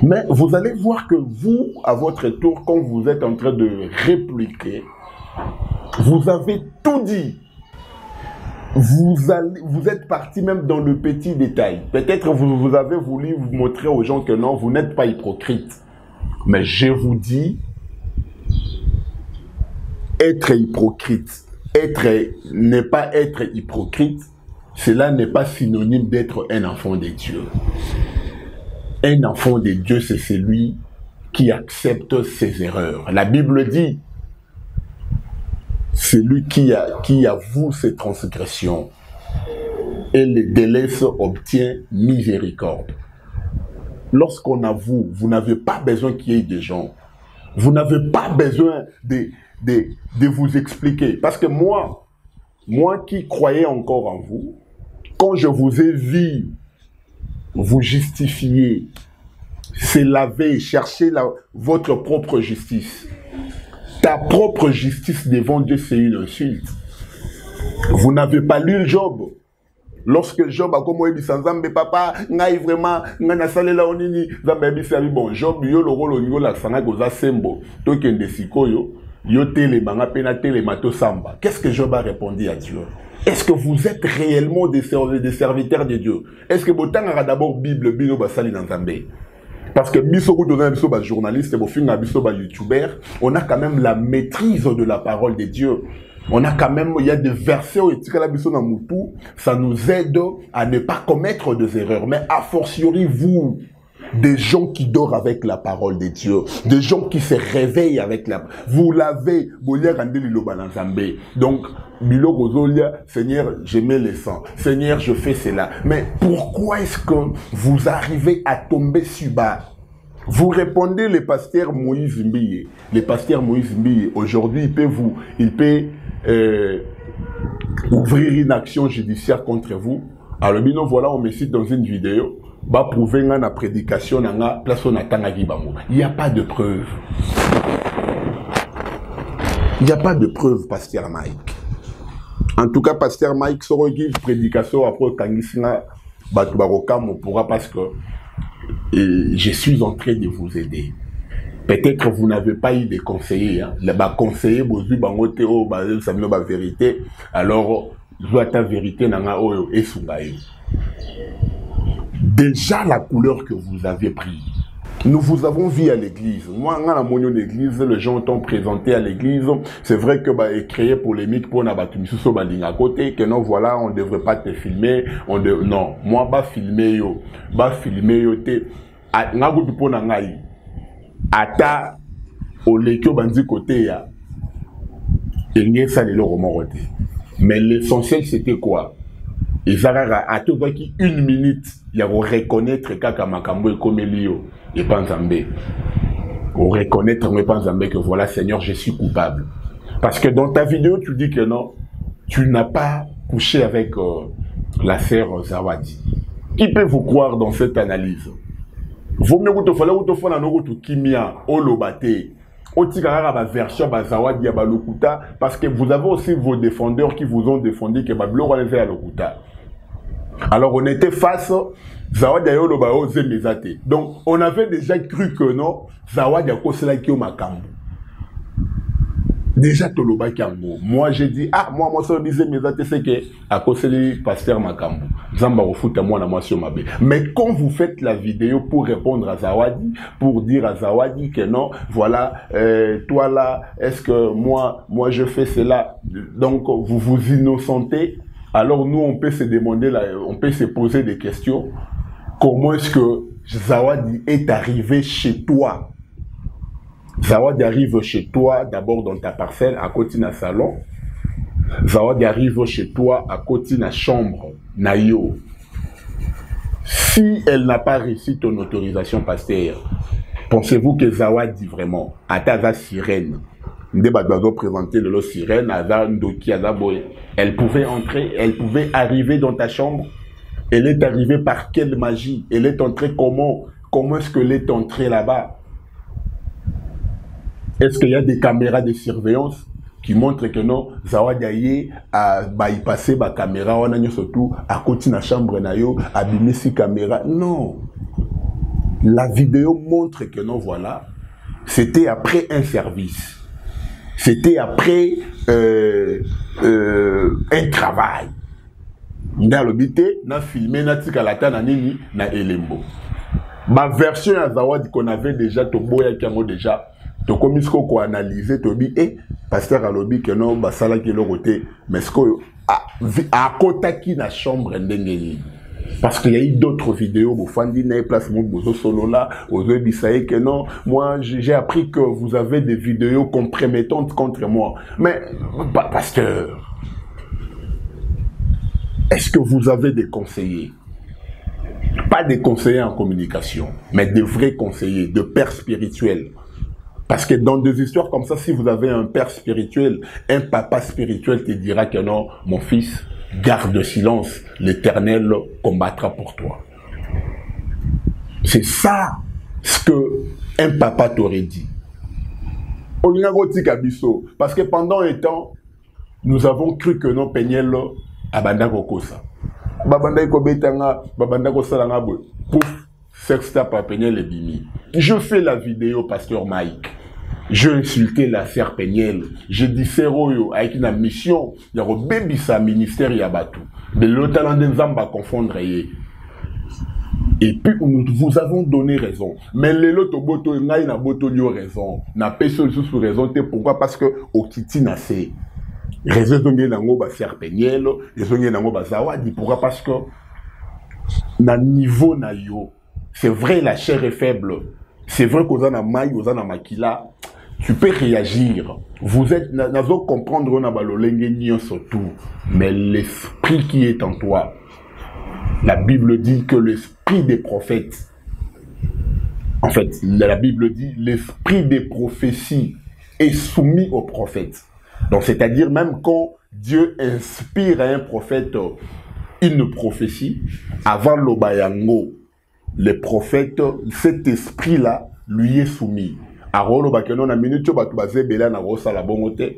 Mais vous allez voir que vous, à votre tour, quand vous êtes en train de répliquer, vous avez tout dit. Vous êtes parti même dans le petit détail. Peut-être vous avez voulu vous montrer aux gens que non, vous n'êtes pas hypocrite. Mais je vous dis, être hypocrite, ne pas être hypocrite, cela n'est pas synonyme d'être un enfant de Dieu. Un enfant de Dieu, c'est celui qui accepte ses erreurs. La Bible dit, celui qui avoue ses transgressions et les délaisse obtient miséricorde. Lorsqu'on avoue, vous n'avez pas besoin qu'il y ait des gens. Vous n'avez pas besoin de vous expliquer. Parce que moi, moi qui croyais encore en vous, quand je vous ai vu vous justifier, s'élaver, chercher votre propre justice. Ta propre justice devant Dieu, c'est une insulte. Vous n'avez pas lu Job. Lorsque Job a comme dit Nzambe papa, ngai vraiment ngana salela onini Nzambe bisabi bon Job yo le rôle au niveau la sanga goza sembo to kende sikoyo yo tele banga pena tele mato samba. Qu'est-ce que Job a répondu à Dieu? Est-ce que vous êtes réellement des serviteurs de Dieu? Est-ce que Botang a d'abord Bible bino basali Nzambe? Parce que biso journaliste, youtubeur, on a quand même la maîtrise de la parole de Dieu. On a quand même, il y a des versets où ça nous aide à ne pas commettre des erreurs. Mais a fortiori, vous, des gens qui dorment avec la parole de Dieu, des gens qui se réveillent avec la... Vous l'avez, donc, Seigneur, je mets le sang. Seigneur, je fais cela. Mais pourquoi est-ce que vous arrivez à tomber sur bas? Vous répondez le pasteur Moïse Mbiye. Le pasteur Moïse Mbiye, aujourd'hui, il peut ouvrir une action judiciaire contre vous. Alors, maintenant, voilà, on me cite dans une vidéo. Bah, prouver la prédication, il n'y a pas de preuve. Il n'y a pas de preuve, pasteur Mike. En tout cas, pasteur Mike, sera une prédication après Kangisina Batubarokam, on pourra parce que je suis en train de vous aider. Peut-être que vous n'avez pas eu de conseillers. Hein. Les conseillers, vous avez la vérité. Alors, vous avez la vérité, déjà la couleur que vous avez prise. Nous vous avons vu à l'église. Moi, dans mon église, les gens t'ont présenté à l'église. C'est vrai que est créé polémique pour n'abattre à côté, que non, voilà, on ne devrait pas te filmer. Non, moi, filmer yo. Filmer yo te. Ata, au lekyo bandi côté ya. Il n'y a ça le romoroté. Mais l'essentiel, c'était quoi? Ils avaient une minute, il y a reconnaître kaka makambo et comme Elio et Panzambé. Reconnaître mais Panzambé que voilà Seigneur, je suis coupable. Parce que dans ta vidéo, tu dis que non, tu n'as pas couché avec la sœur Zawadi. Qui peut vous croire dans cette analyse? Vous mieux vous te fallait vous te faire un kimia olobate. Version Zawadi ya Balokuta parce que vous avez aussi vos défendeurs qui vous ont défendu que Bablo va à Lokuta. Alors on était face Zawadi Yolo Bao Zemezate. Donc on avait déjà cru que non, Zawadi Akosela Kyo Makambo. Déjà Toloba Kambo. Moi j'ai dit moi ça disait Zemezate c'est que Akoseli pasteur Makambo. Zamba refoute moi na moi sur ma bé. Mais quand vous faites la vidéo pour répondre à Zawadi, pour dire à Zawadi que non, voilà, toi là, est-ce que moi je fais cela, donc vous vous innocentez. Alors nous, on peut se demander, on peut se poser des questions. Comment est-ce que Zawadi est arrivé chez toi? Zawadi arrive chez toi, d'abord dans ta parcelle, à côté d'un salon. Zawadi arrive chez toi, à côté d'une chambre, Nayo. Si elle n'a pas reçu ton autorisation, pasteur, pensez-vous que Zawadi vraiment, à ta sirène, présenter le lot sirène, elle pouvait entrer, elle pouvait arriver dans ta chambre. Elle est arrivée par quelle magie? Elle est entrée comment? Comment est-ce qu'elle est entrée là-bas? Est-ce qu'il y a des caméras de surveillance qui montrent que non, Zawadi a bypassé ma caméra, on a surtout à côté de la chambre, a abîmé ses caméras? Non. La vidéo montre que non, voilà, c'était après un service. C'était après un travail. Dans le bité, na filmé, na tikalata na nini, na elembo. Ma version à Zawadi qu'on avait déjà, Toboya Kiango déjà, to komisko ko analyser, to bi, pasteur alobi que non, basala ki l'autre, mais ce que à kotaki na chambre ndengeni. Parce qu'il y a eu d'autres vidéos, vous fandi na place mon bozo solo là, aux bisaye que non, moi j'ai appris que vous avez des vidéos compromettantes contre moi. Mais pasteur, est-ce que vous avez des conseillers? Pas des conseillers en communication, mais des vrais conseillers, de pères spirituels. Parce que dans des histoires comme ça, si vous avez un père spirituel, un papa spirituel te dira que non, mon fils, garde le silence, l'Éternel combattra pour toi. C'est ça ce que un papa t'aurait dit. Parce que pendant un temps, nous avons cru que non, Peniel abanda kokosa. Babanda ko betanga, babanda ko salanga boy. Pouf, sexta pa Peniel et Bimi. Je fais la vidéo, pasteur Mike. Je insultais la sœur Peniel. Je dis Seroyo avec une mission. Il y a un bébé sa ministère Yabatu. De l'autre des Zamba confondre. Et puis nous vous avons donné raison. Mais les autres boto n'a boto yo raison. N'a pas sous raison. Pourquoi? Parce que au Kiti n'a c'est raison de nango ba sœur Peniel. Raison de nango ba Zawadi. Pourquoi? Parce que na niveau na yo. C'est vrai la chair est faible. C'est vrai qu'aux ana maille, aux ana makila. Tu peux réagir. Vous êtes, n'avons comprendre on a balolenge surtout, mais l'esprit qui est en toi. La Bible dit que l'esprit des prophètes, en fait, la Bible dit l'esprit des prophéties est soumis aux prophètes. Donc, c'est-à-dire même quand Dieu inspire à un prophète une prophétie, avant l'obayango, les prophètes, cet esprit-là lui est soumis. Arolo bakeno na minute batu bazebela na rosa la bongote.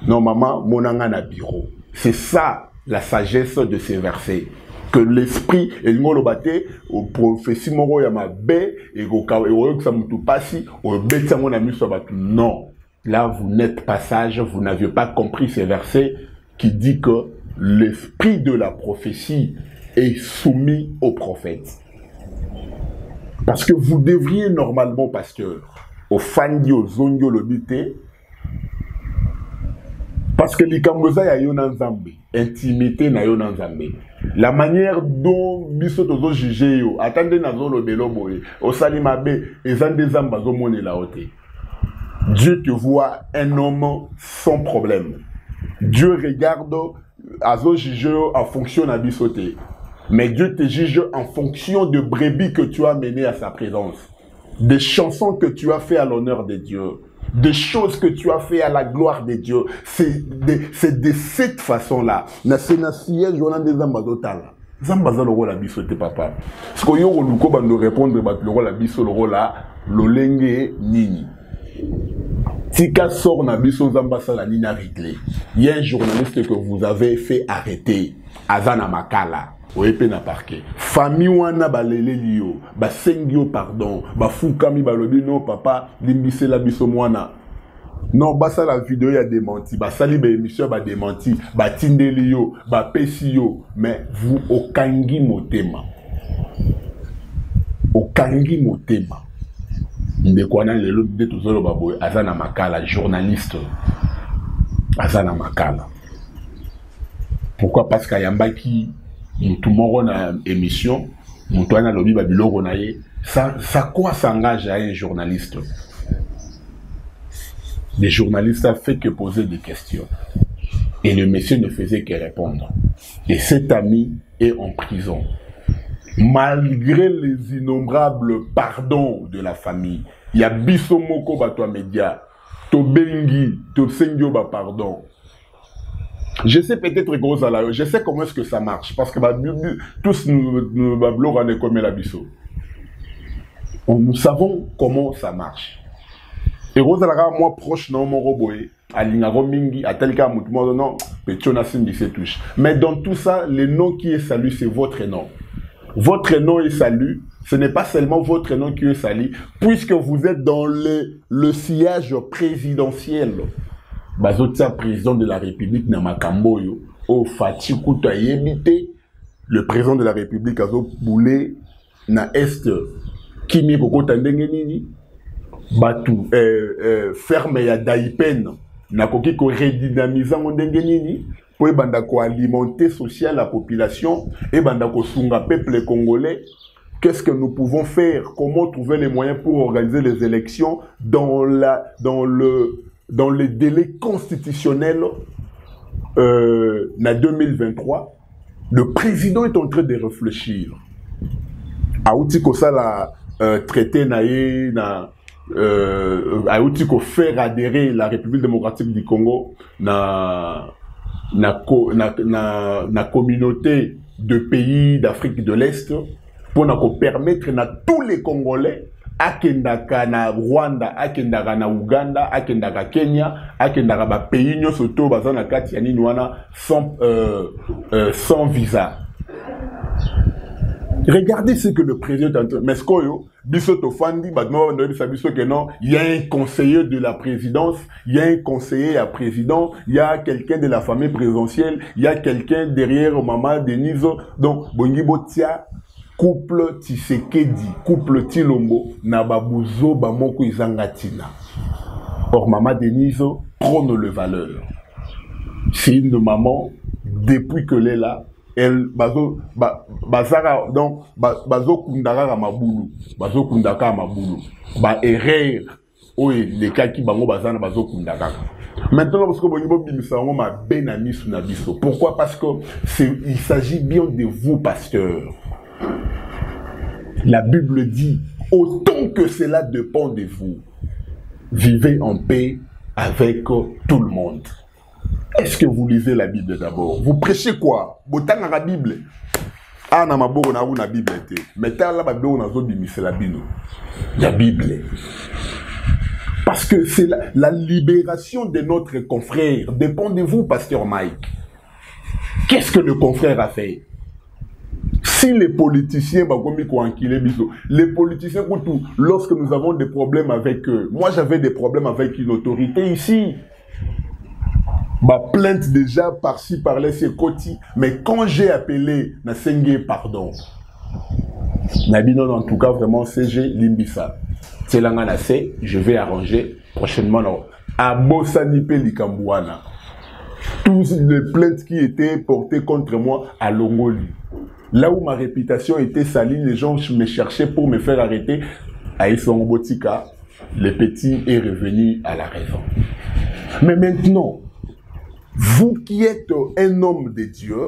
Non maman, monanga na bureau. C'est ça la sagesse de ces versets. Que l'esprit et ngolo bate au prophétie moro ya mabe et go ka e ça mutu pasi au betsa mona miso batu. Non. Là vous n'êtes pas sage, vous n'aviez pas compris ces versets qui dit que l'esprit de la prophétie est soumis au prophète. Parce que vous devriez normalement, pasteur, au fandi au zonyo lobité, parce que l'ikamboza ya yo nzambe, intimité na yo nzambe. La manière dont biso tozo juger yo, attendez nazo lobelo boye, au salimabe, ezande zamba zo mone la ote. Dieu te voit un homme sans problème. Dieu regarde azo juger en fonction de bisoté. Mais Dieu te juge en fonction de brebis que tu as mené à sa présence. Des chansons que tu as fait à l'honneur de Dieu. Des choses que tu as fait à la gloire de Dieu. C'est de cette façon-là. Na sénaciel journal des ambazotala. Zambaza le rôle à bisoté papa. Ce que yo luko ba nous répondre ba le rôle à biso le rôle là lolenge nini. Tika sort na biso zambasa la nina réglé. Il y a un journaliste que vous avez fait arrêter Azana Makala. Oepe na parquet. Famille wana balele liyo, ba sengio pardon, ba fukami balobi non papa, limbise la biso mwana. Non, basa la vidéo ya démenti, ba sali ba émission ba démenti, ba tinde liyo, ba pesi yo, mais vous okangi motema. Okangi motema. Ndekwana lelo de tozolo baboy, Azana Makala, journaliste. Azana Makala. Pourquoi? Parce qu'il y a Mbaki tout le monde a une émission, ça quoi s'engage à un journaliste? Les journalistes n'ont fait que poser des questions. Et le monsieur ne faisait que répondre. Et cet ami est en prison. Malgré les innombrables pardons de la famille, il y a Bissomoko Batwa Média, Tobengi, Tosengyo ba pardon. Je sais peut-être gros à la, je sais comment est-ce que ça marche parce que tous nous on comme la biso. Nous savons comment ça marche. Et gros à la moi proche non mon roboé, à l'ingaro mingi, à tel cas mutumo non, petona simbi se touche. Mais dans tout ça, le nom qui est salut c'est votre nom. Votre nom est salut. Ce n'est pas seulement votre nom qui est salut, puisque vous êtes dans le sillage présidentiel. Bazotia, président de la République, Namakamboyo, au Fati Kouta Yebite, le président de la République, Azo Boulé, na Est, Kimi Koko Tandengenini, Batu, ferme ya Daipen, na Koki ko redynamisa Mondengenini, pour banda ko alimenter social la population, et banda ko sunga peuple congolais. Qu'est-ce que nous pouvons faire? Comment trouver les moyens pour organiser les élections dans les délais constitutionnels en 2023, le président est en train de réfléchir. Aouti Kosa la traité na a outil ko faire adhérer la République démocratique du Congo na communauté de pays d'Afrique de l'Est pour permettre à tous les Congolais akendaka na Rwanda, akendaka na Uganda, akendaka Kenya, akendaka ba pays nyonso to baza na kati ya nini wana sans visa. Regardez ce que le président Meskoyo, Bissoto Fandi, il y a un conseiller de la présidence, il y a un conseiller à président, il y a quelqu'un de la famille présidentielle, il y a quelqu'un derrière Maman Denise. Donc, Bongibo Tia, couple Tshisekedi, couple Tilombo, Nababuzo, Bamoko Izangatina. Or, Maman Denise prône le valeur. C'est une maman, depuis que elle est là, elle bazara donc bazo kundaka mabulu bazo kundaka mabulu ba erreur oye les cas qui bango bazana bazo kundaka maintenant parce que bongo bimisa ngo ma benami suna biso. Pourquoi? Parce que il s'agit bien de vous, pasteur. La Bible dit autant que cela dépend de vous, vivez en paix avec tout le monde. Est-ce que vous lisez la Bible d'abord? Vous prêchez quoi? Botan la Bible. Ah, na maboko na ou na Bible te. Mais ta la Bible na zo bimise la Bible. La Bible. Parce que c'est la libération de notre confrère dépend de vous, pasteur Mike. Qu'est-ce que le confrère a fait? Si les politiciens, les politiciens, lorsque nous avons des problèmes avec eux, moi j'avais des problèmes avec une autorité ici. Ma plainte déjà par-ci, par-là, c'est Koti. Mais quand j'ai appelé Nasenge, pardon. Nabinon, en tout cas, vraiment, CG Limbisa. C'est l'anganase, je vais arranger prochainement. À Bossanipe Likambouana. Toutes les plaintes qui étaient portées contre moi à Longoli. Là où ma réputation était salie, les gens me cherchaient pour me faire arrêter. À Isongobotika, le petit est revenu à la raison. Mais maintenant, vous qui êtes un homme de Dieu,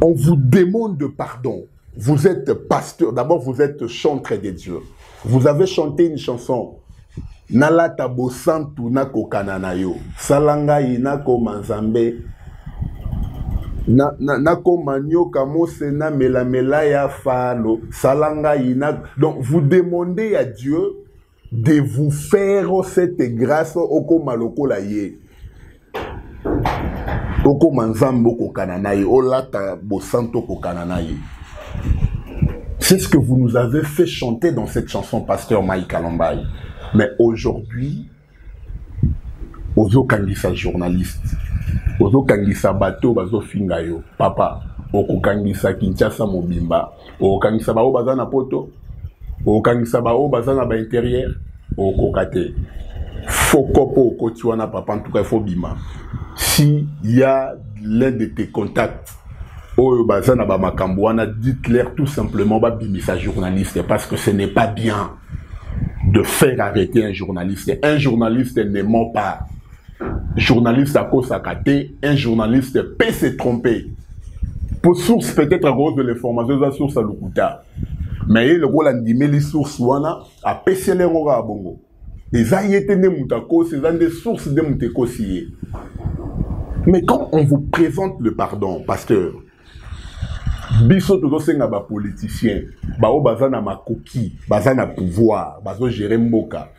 on vous demande pardon. Vous êtes pasteur, d'abord vous êtes chanteur de Dieu. Vous avez chanté une chanson. Nalata bosantu nako kananayo, salanga inako manzambe, nako manyo kamose na melamela ya falo, salanga inako. Donc vous demandez à Dieu de vous faire cette grâce oko maloko la ye. Oko manzambo ko kananaye, olata bosanto ko kananaye. C'est ce que vous nous avez fait chanter dans cette chanson, pasteur Mike Alombaye. Mais aujourd'hui, Ozo Kangisa journaliste, Ozo Kangisa bateau, Bazo Fingayo, papa, Oko Kangisa Kinshasa Mobimba, Oko Kangisa Bao Bazana Poto, Oko Kangisa Bao Bazana Ba intérieur, Oko Kate. Fokopo Oko Tuana papa, en tout cas, il faut bima. Si il y a l'un de tes contacts, Bazana Ba Makambouana, dites-leur tout simplement Babimisa journaliste, parce que ce n'est pas bien de faire arrêter un journaliste. Un journaliste ne ment pas. Journaliste à cause à côté, un journaliste peut se tromper. Pour source peut-être à cause de l'information, la source à l'Okuta. Mais le rôle d'animer les sources à PC les rois à Bongo. Les aïetés ne moutako, c'est des sources de moutako. Mais quand on vous présente le pardon, pasteur, biso todo senga ba politicien ba o bazana makoki bazana pouvoir bazo gérer mboka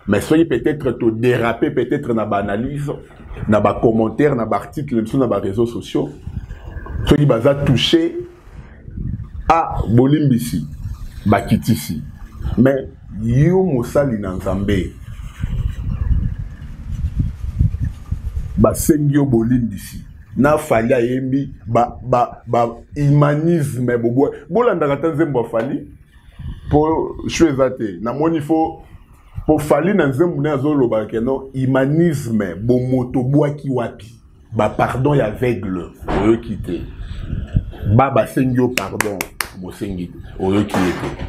mais soyez peut-être to déraper peut-être na ba analyse na ba commentaire na ba article sur na ba réseaux sociaux soyez baza touché à bolimbisi ba kitisi mais yo mosali na nzambe ba sengio bolimbisi na fali ayembi ba humanisme bobo bolanda katanzembo fali po chwezate na moni fo po fali na nzembo na zoloba ke no humanisme bo moto boaki wapi ba pardon ya aveugle oyo kité baba sengio pardon bo sengi oyo kité.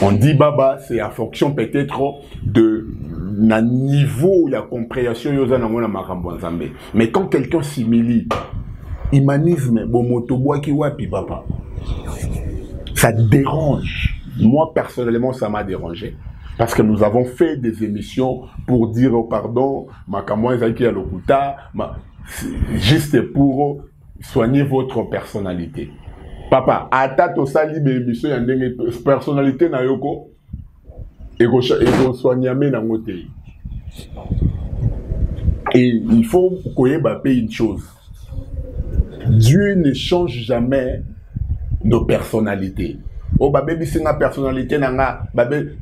On dit baba c'est en fonction peut-être de na niveau la compréhension yoza na mona makambo nzambe. Mais quand quelqu'un s'humilie, humanisme bomoto boaki wapi papa, ça dérange. Moi personnellement ça m'a dérangé. Parce que nous avons fait des émissions pour dire pardon, juste pour soigner votre personnalité. Papa, attaque au sali de l'émission, il y a une personnalité na yoko et soigner na ngote. Et il faut qu'on ait une chose. Dieu ne change jamais nos personnalités. Oh, c'est ma personnalité,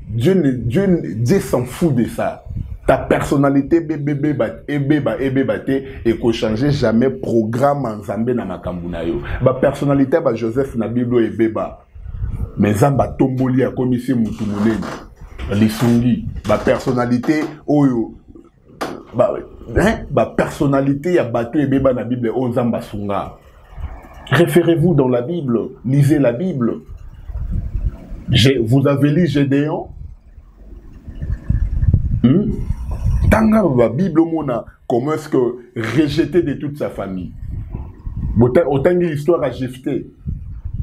Dieu s'en fout de ça. Ta personnalité, et qu'on change jamais programme en Zambé na makambunayo. Ma personnalité, Joseph na Bible et beba. Mais Zamba tomboli a commis ici moutoumounen. Lisungi. Ma personnalité, oyo. Ma personnalité, a battu et beba na Bible, on Zamba sunga. Référez-vous dans la Bible, lisez la Bible. Vous avez lu Gédéon? Tanga la Bible, comment est-ce que rejeté de toute sa famille? Autant l'histoire a Jephthé.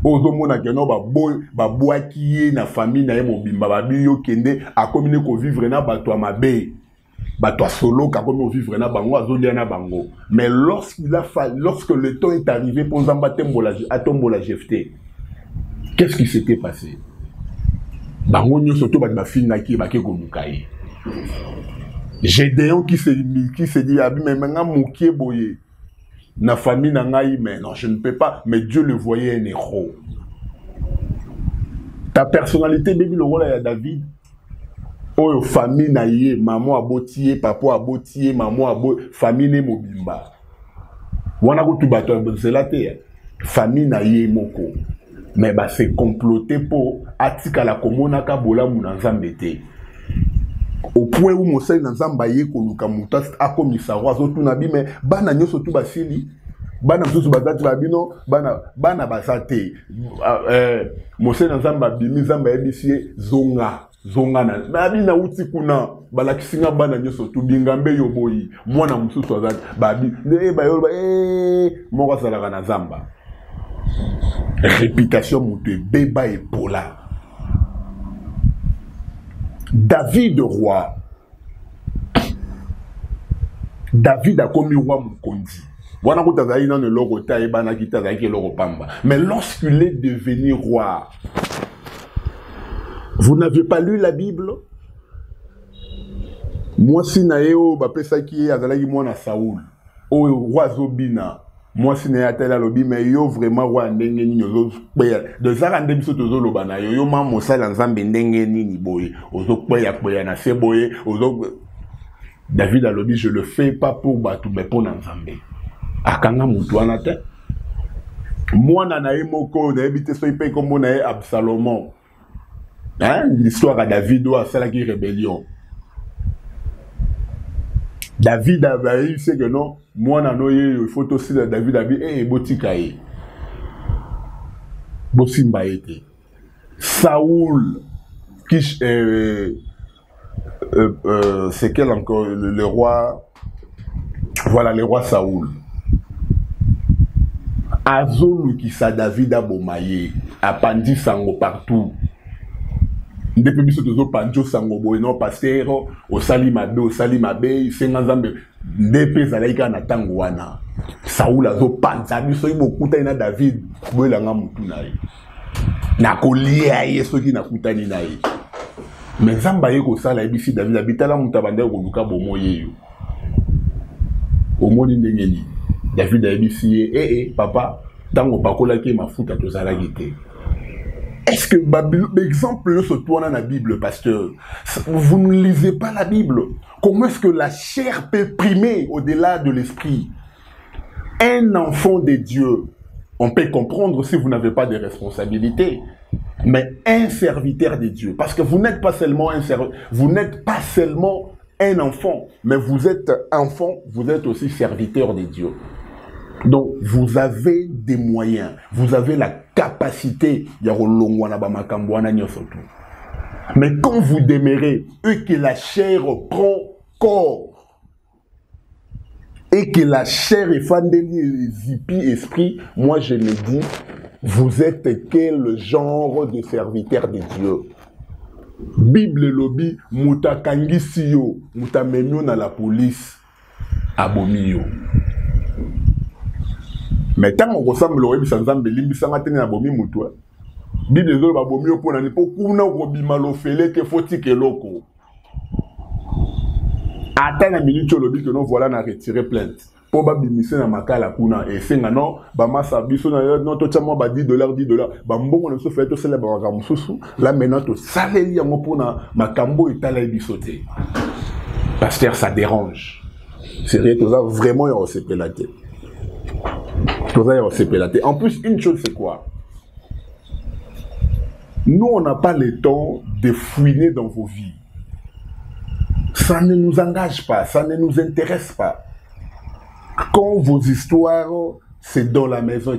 Ozomona geno ba boaki na famille na mobimba ba biyo kende a communiquer ko vivre na bato mabe. Bato solo ka comme vivre na bango azolia na bango. Mais lorsque le temps est arrivé pour Nzamba tombola Jephthé, qu'est-ce qui s'était passé? Bango nyo surtout ba fina ki ba ke komukai. Gédéon qui se dit abi mais nga mokie boye na famille na ngai mais non je ne peux pas, mais Dieu le voyait un héros. Ta personnalité baby le rôle ya David. Oh famille na ye maman abotié papa abotié maman abo famille mobimba. Wana ko tubato zelate famille na ye moko. Mais bah c'est comploté pour atika la komona ka bola muna nzambete. Au point où Monseigneur Nzamba ye koluka mutas a komisa rozo tunabi mais bana nyoso tu basili bana msusu bazati babino bana basate Monseigneur Nzamba bimi Nzamba yebisie zonga na bina uti kuna balakisinga bana nyoso tu bingambe yoboyi mwana msusu azati babi bayo moko salaka na Nzamba réputation mute beba et pola. David roi. David a commis roi Mukondi. Mais lorsqu'il est devenu roi, vous n'avez pas lu la Bible? Moi si naeo bapesa ki azalaki mwana Saoul. O roi Zobina. Moi si nae atela lobi mais yo vraiment roi ndenge nini ozo kweya. De zara nde biso tozo loba na yo ma mosala nzambe ndenge nini boye. Ozo kweya na se boye ozo David a lobi je le fais pas pour batu mais pour nzambe. Akanga mutu wana te. Mwana nae moko na ebite so ipe kombo nae Absalomon. Hein, l'histoire à David ou à Salaki rébellion. David a dit que non, moi il faut aussi David a dit botikaye. Bosimba été. Saoul qui c'est quel encore le roi, voilà le roi Saoul. Azolu qui sa David a bomaye, a pandi sango partout. Depuis biso tozo panjo sango boy non pasteur au salimabe senga nzambe ndepe zalaika na tango wana Saoul azo panza biso ibokuta ina David boyelanga mutu naye na kolia ye soki na kutani naye mais nzamba ye ko sala ebisi David abitala mutabande ko luka bomoye yo omoni ndenge ni David ebisi papa tango pakola ki mafuta tozala gite. Est-ce que l'exemple se tourne dans la Bible, pasteur? Vous ne lisez pas la Bible. Comment est-ce que la chair peut primer au-delà de l'esprit? Un enfant de Dieu, on peut comprendre si vous n'avez pas de responsabilité, mais un serviteur de Dieu, parce que vous n'êtes pas seulement un enfant, mais vous êtes enfant, vous êtes aussi serviteur de Dieu. Donc, vous avez des moyens, vous avez la capacité, mais quand vous demeurez et que la chair prend corps, et que la chair est fandeli, zipi, esprit, moi je me dis, vous êtes quel genre de serviteur de Dieu? Bible lobby muta kangisi yo muta memio na la police abomi yo. Mais tant on ressemble au Nzambe limbisa matene na bomi mutu. Bible zo ba bomi yo pona ni po kuna ko bimalo fele ke foti ke loko. Attends la minute lobby que nous voilà na retirer plainte. Pour ba bimisa na makala kuna et senga non ba masa biso na non to tchamo ba $10 ba mbongo na so fait to cela ba ramususu là maintenant to saleli yango pona makambo etala bisoté. Pasteur ça dérange. C'est vrai tout ça vraiment il s'est pélaté. Tout ça il s'est pélaté. En plus une chose c'est quoi? Nous on n'a pas le temps de fouiner dans vos vies. Ça ne nous engage pas, ça ne nous intéresse pas. Quand vos histoires, c'est dans la maison,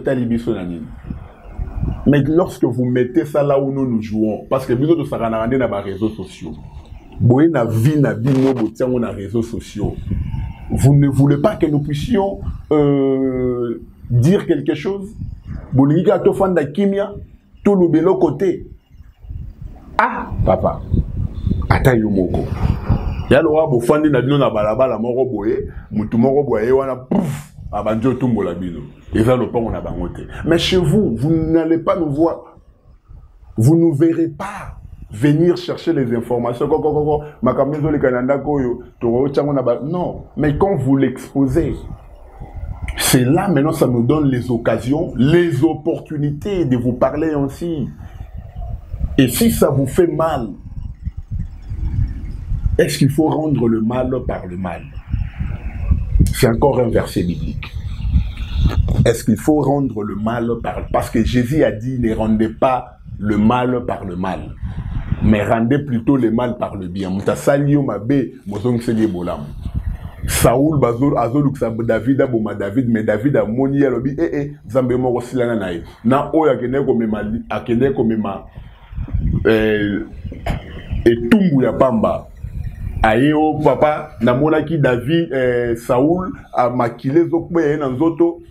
mais lorsque vous mettez ça là où nous jouons, parce que nous sommes dans les réseaux sociaux, vous ne voulez pas que nous puissions dire quelque chose? Vous voulez que tout le côté. Ah, papa, attends, Yomoko. Yaloa bofandi na bino na balabala moko boye mutu moko boye wana pouf abanjo tumbola bino eza le pont na bangote. Mais chez vous, vous n'allez pas nous voir, vous ne verrez pas venir chercher les informations. Non, mais quand vous l'exposez, c'est là maintenant ça nous donne les occasions, les opportunités de vous parler ainsi. Et si ça vous fait mal, est-ce qu'il faut rendre le mal par le mal? C'est encore un verset biblique. Est-ce qu'il faut rendre le mal par... Parce que Jésus a dit, ne rendez pas le mal par le mal, mais rendez plutôt le mal par le bien. Saoul David aboma David, mais David a moni alobi Zambe moko silana nae. Na oya kene komema et tumbu ya pamba. Aye o papa na mona ki David Saoul a makile zokbe na nzoto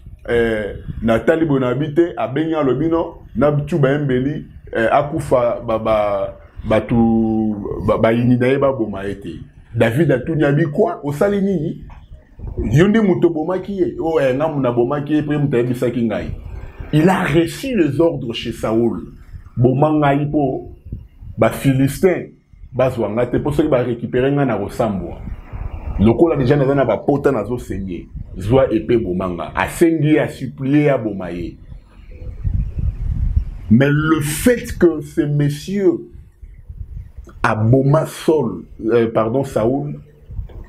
Nathalie Bonabite a benya lobino na tuba mbeli akufa batu ininae ba boma ete. David a tout nyabi quoi au salini yonde mutoboma qui est oh ngamuna boma qui est prime tabisa kingai. Il a reçu les ordres chez Saoul. Boma ngai po ba Philistin bazwanga te pour ceux qui va récupérer ngana rosambo. Lokola déjà na ba pota na zo saigner. Zwa épée bomanga a sengi a supplier à bomaye. Mais le fait que ces messieurs à Boma Saul, Saoul,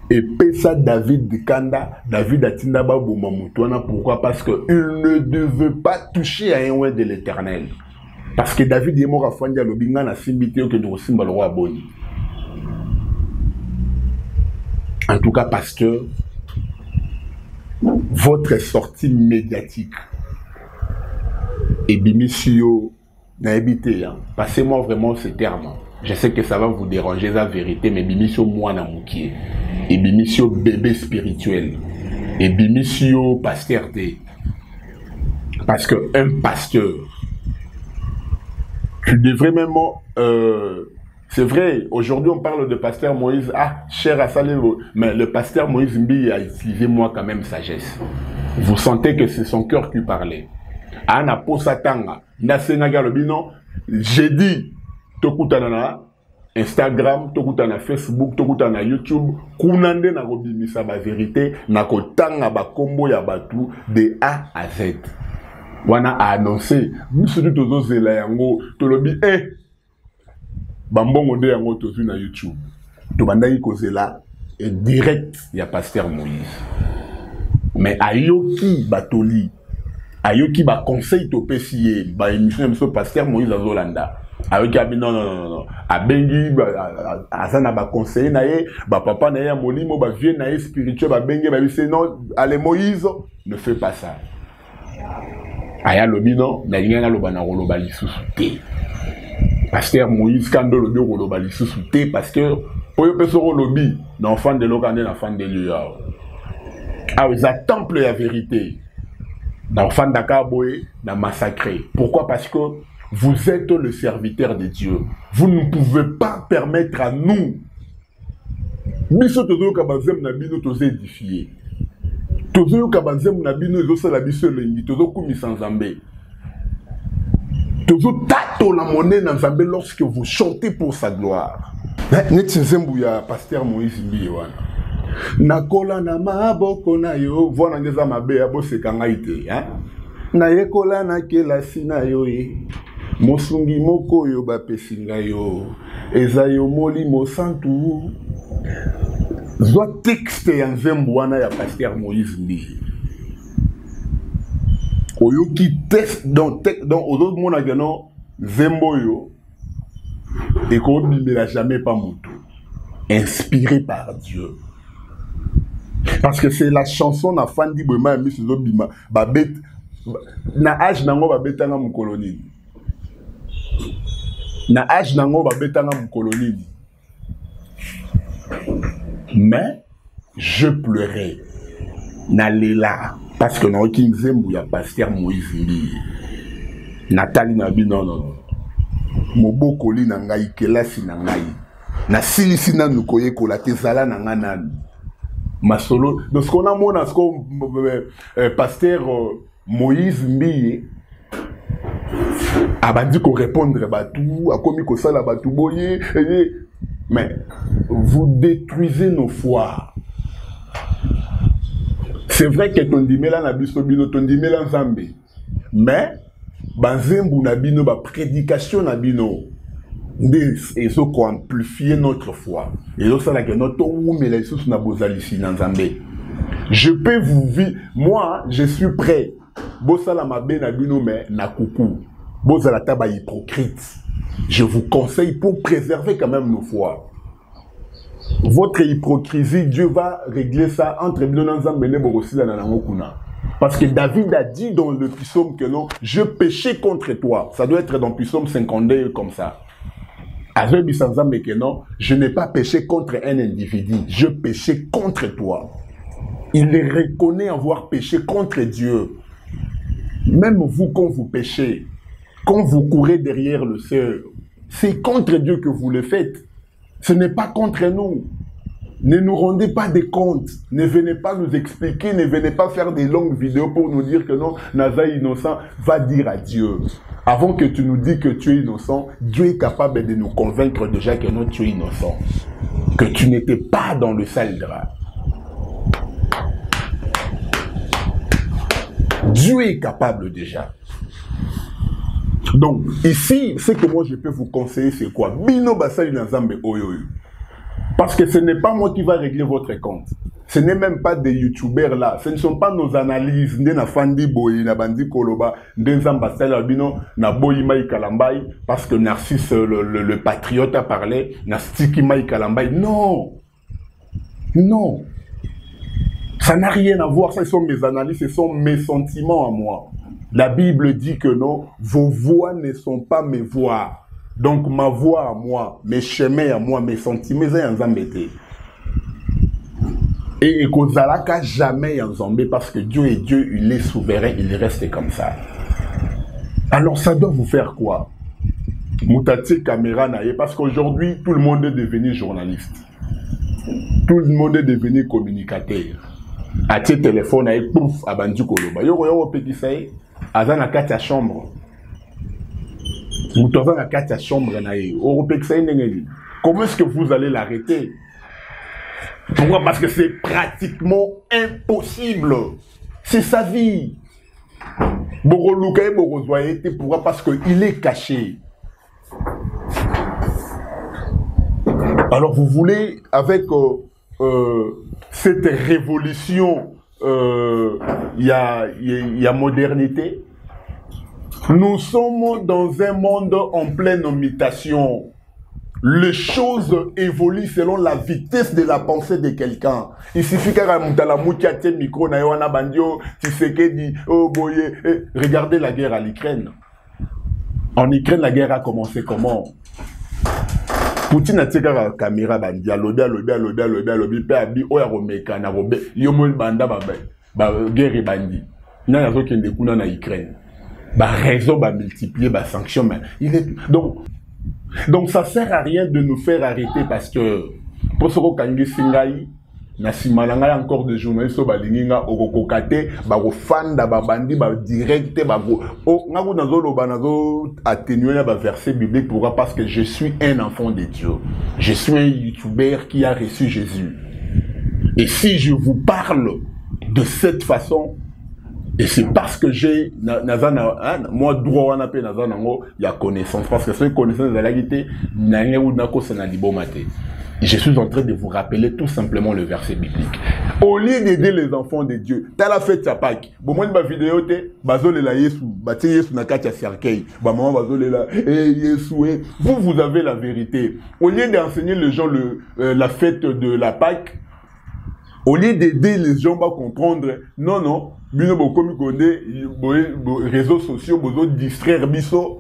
et Pesa David de Kanda, David a Tindaba Boma Moutouana, pourquoi? Parce qu'il ne devait pas toucher à un oin de l'Éternel. Parce que David est mort à Fandia Lobinga na Simbiteo que nous sommes le roi Boni. En tout cas, pasteur, votre sortie médiatique et Bimisio n'a habité, passez-moi vraiment ce terme. Je sais que ça va vous déranger la vérité, mais bimisio moi na moukié, et bimisio bébé spirituel, et bimisio pasteur té. Parce que un pasteur, tu devrais même, c'est vrai, aujourd'hui on parle de pasteur Moïse, cher à saler, mais le pasteur Moïse Mbi a utilisé moi quand même sagesse. Vous sentez que c'est son cœur qui parlait. Ana posatanga, na senaga lobino, j'ai dit, tokutana na Instagram, tokutana Facebook, tokutana YouTube, kunande na kobimisa ba vérité, na kotanga ba kombo ya batu de A à Z. Wana a annoncé, musudu tozo zela yango, tolobi bambongo de yango tozu na YouTube. To bandaki kozela et direct ya pasteur Moïse. Mais ayoki batoli, ayoki ba conseil to pesiye, ba émission de pasteur Moïse Azolanda. Avec non. Abengi azana ba conseiller nae, ba papa nae ya molimo ba vieux nae spirituel ba bengi ba bise non, allez Moïse, ne fais pas ça. Aya lobino na yinga loba na roloba lisusu te. Pasteur Moïse kando lobi roloba lisusu te parce que oyo peso rolobi na enfant de l'okande na enfant de Dieu. Ah ils attendent la vérité. Na enfant d'Akaboé na massacré. Pourquoi? Parce que vous êtes le serviteur de Dieu. Vous ne pouvez pas permettre à nous. Biso tozo kabanzem na bino tozo édifié. Tozo kabanzem na bino zo sala biso lengi tozo kumisa nzambe. Tozo tato la monnaie na nzambe lorsque vous chantez pour sa gloire. Neti nzembu ya pasteur Moïse Mbiye wana. Nakola na maboko na yo vona ngeza mabe ya boseka ngai te, hein? Na yekola na kelasi na yo e. Mosungi moko yo bapesi ngai yo. Eza yo molimo santu. Zwa texte ya nzembu wana ya pasteur Moïse Mbiye. Oyo qui teste dans autres monde que non nzembo yo et qu'on ne l'a jamais pas moutou. Inspiré par Dieu. Parce que c'est la chanson na fandi boema mi sezo bima babet na âge nango babetanga mu colonie. Na âge nango babetanga mu colonie. Mais je pleurais. N'allez là parce que non qui nzembu ya pasteur Moïse Mbiye. Nathalie Nabi non. Moboko li na ngai kelasi na ngai. Na silisi na nukoye kola tezala na ngana. Masolo donc ce qu'on a mon pasteur Moïse Mbiye abandi ko répondre batou akomi ko sala batou boye mais vous détruisez nos foi. C'est vrai que tondimela na biso bino tondimela nzambe mais banzembu na bino ba prédication na bino et ce qu'on amplifie notre foi et donc ça là que notre oumela isusu na bozalisi na nzambe. Je peux vous vivre, moi je suis prêt bosala mabe na bino mais na kuku bozala taba hypocrite. Je vous conseille pour préserver quand même nos foi. Votre hypocrisie, Dieu va régler ça entre Nzambe et Borosila na Nangokuna. Parce que David a dit dans le psaume que non, je péchais contre toi. Ça doit être dans le psaume 52 comme ça. Avec Nzambe que non, je n'ai pas péché contre un individu, je péchais contre toi. Il reconnaît avoir péché contre Dieu. Même vous, quand vous péchez, quand vous courez derrière le Seigneur, c'est contre Dieu que vous le faites. Ce n'est pas contre nous. Ne nous rendez pas des comptes. Ne venez pas nous expliquer. Ne venez pas faire des longues vidéos pour nous dire que non, Naza est innocent. Va dire à Dieu. Avant que tu nous dises que tu es innocent, Dieu est capable de nous convaincre déjà que non, tu es innocent. Que tu n'étais pas dans le sale drap. Dieu est capable déjà. Donc, ici, ce que moi je peux vous conseiller, c'est quoi? Bino basali na Nzambe oyoyo. Parce que ce n'est pas moi qui va régler votre compte. Ce n'est même pas des youtubeurs là. Ce ne sont pas nos analyses. Na fandi boyi, na bandi koloba, Nzamba sala bino, na boyi mai kalambai, parce que Narcisse, le patriote a parlé, na stiki mai kalambai. Non! Non! Ça n'a rien à voir. Ce sont mes analyses, ce sont mes sentiments à moi. La Bible dit que non, vos voix ne sont pas mes voix. Donc ma voix à moi, mes chemins à moi, mes sentiments, et Kozalaka jamais en Zambé parce que Dieu est Dieu, il est souverain, il reste comme ça. Alors ça doit vous faire quoi? Moutati caméra naïe, parce qu'aujourd'hui tout le monde est devenu journaliste. Tout le monde est devenu communicateur. À tes téléphones, pouf, à Bandu Koloba. Yo petit ça. Aza na kati ya chambre. Moutoza na kati ya chambre na ye. Comment est-ce que vous allez l'arrêter? Pourquoi? Parce que c'est pratiquement impossible. C'est sa vie. Pourquoi? Parce qu'il est caché. Alors vous voulez, avec cette révolution, il y a modernité. Nous sommes dans un monde en pleine mutation. Les choses évoluent selon la vitesse de la pensée de quelqu'un. Il suffit qu'à la moukiate micro na yoana bandio, Tshisekedi, oh boye. Regardez la guerre à l'Ukraine. En Ukraine, la guerre a commencé comment? Poutine a tiré la caméra bandi, alobi, pe abi oya romeka na robe, yomol banda ba guerre bandi. Na yazo kende kuna na Ukraine. réseau va multiplier, va sanction. Mais donc ça sert à rien de nous faire arrêter parce que pour ce qu'on singai na simalanga encore de journalistes so balinginga okokokate ba ofanda ba bandi ba direct ba o ngako nazo ba nazo atténuer ba verset biblique. Pourquoi? Parce que je suis un enfant de Dieu. Je suis un youtubeur qui a reçu Jésus. Et si je vous parle de cette façon, et c'est parce que j'ai moi droit on appelle nazana ngo ya connaissance, parce que cette connaissance de la guité nangé ou nako sana libomate. Je suis en train de vous rappeler tout simplement le verset biblique. Au lieu d'aider les enfants de Dieu, t'as la fête à Pâques. Bon, moi, ma vidéo, bazole la Yesu, bâti Yesu na katia cercueil. Bah, maman, bazole la, Yesu, vous avez la vérité. Au lieu d'enseigner les gens la fête de la Pâques, au lieu d'aider les gens à comprendre, non, bino bokomi konde, réseaux sociaux, bozo distraire biso.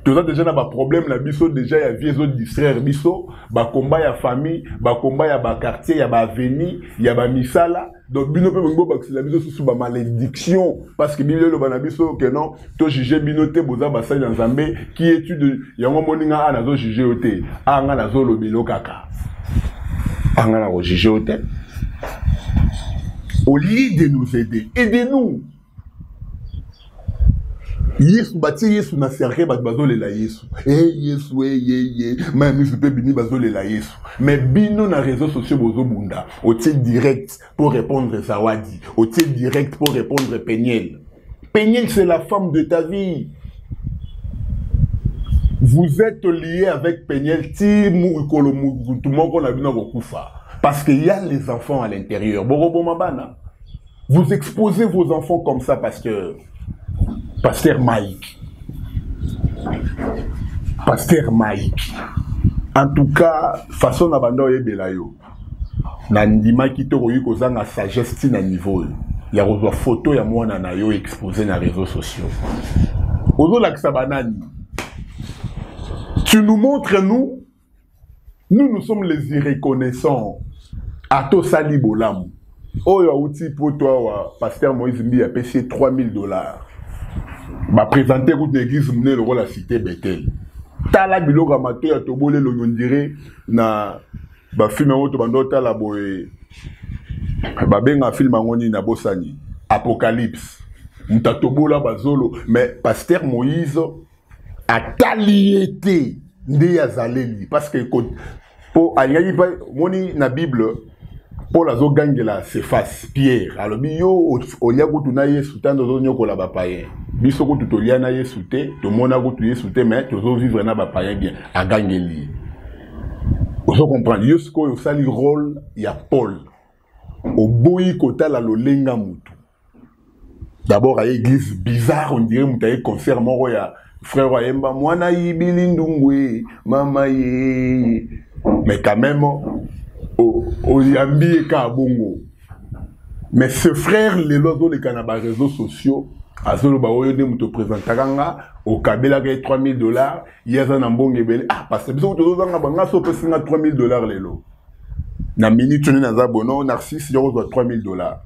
Tout ça déjà n'a pas problème la biso déjà y a vieux autres distraire biso ba combat ya famille ba combat ya ba quartier ya ba avenue ya ba misala donc bino pe ngo ba la biso sous ba malédiction parce que bino le bana biso que non to juger bino te boza ba sa nzambe qui étude ya ngo moninga ana zo juger ote anga na zo lobelo kaka anga na juger ote. Au lieu de nous aider, aidez-nous. Yesu bati Yesu na serre bazole la Yesu. Yesu même je peux bini bazole la Yesu. Mais bino na réseaux sociaux bozo bunda. Otie direct pour répondre Zawadi. Otie direct pour répondre Peniel. Peniel c'est la femme de ta vie. Vous êtes lié avec Peniel ti murikolo tout monde qu'on a bino kokufa. Parce qu'il y a les enfants à l'intérieur. Borobo mabana. Vous exposez vos enfants comme ça parce que Pasteur Mike. En tout cas, façon d'abandonner Belayo. Nandima qui te royi kozanga sagesse na niveau. Il y a une photo ya moi na yo exposé dans les réseaux sociaux. Ozo laksa banani. Tu nous montres nous sommes les irreconnaissants. Ato sali bolam. Oyo outi pour toi Pasteur Moïse Mbi a payé $3000. M'a présenté route l'église mené le rôle la cité Bethel. Tala biloko amato ya tobole lo ndire na ba film auto bando tala boye. Ba benga film ngoni na bosani Apocalypse. Mutatobola bazolo mais Pasteur Moïse a taliété ndé yazaleli parce que pour ayayi pa moni na Bible pour la zo gangela s'efface Pierre alors biyo oliago tuna Yesu tando zo nyokola ba païen biso ko tutolia na Yesu te to mona ko tu Yesu te mais to zo vivre na ba païen bien a gangeli ozo comprendre Yesu ko sali rôle ya Paul au boyi kota la lolenga mutu d'abord à église bizarre on dirait mutaye concert moko ya frère Wayemba mwana yibili ndungwe mama ye mais quand même Oyambi ka bongo. Mais ce frère, les lois de canaba réseaux sociaux, azolo ba oyode muto présentakanga au kabela ke $3000, yeza na mbonge bele parce que biso to zanga banga so pesinga $3000 lelo. Na minute tuni na za bono Narcisse yo zo $3000.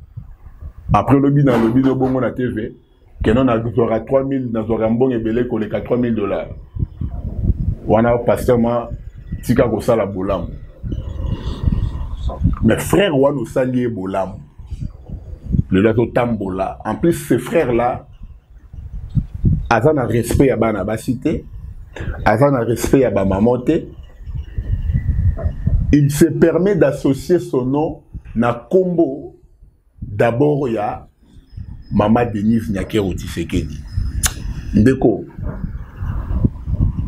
Après le lobby de bongo na TV, kenon na zora 3000 na zora mbonge bele ko le $3000. Wana pasteur ma tika ko sala bolam. Mes frères ouan au salier bolam. Le lato tambola. En plus, ces frères-là, azan a respect à banabasité, azan a respect à bamamote. Il se permet d'associer son nom na combo. D'abord, il y a Mama Denise Nyakero Tshisekedi. Ndeko.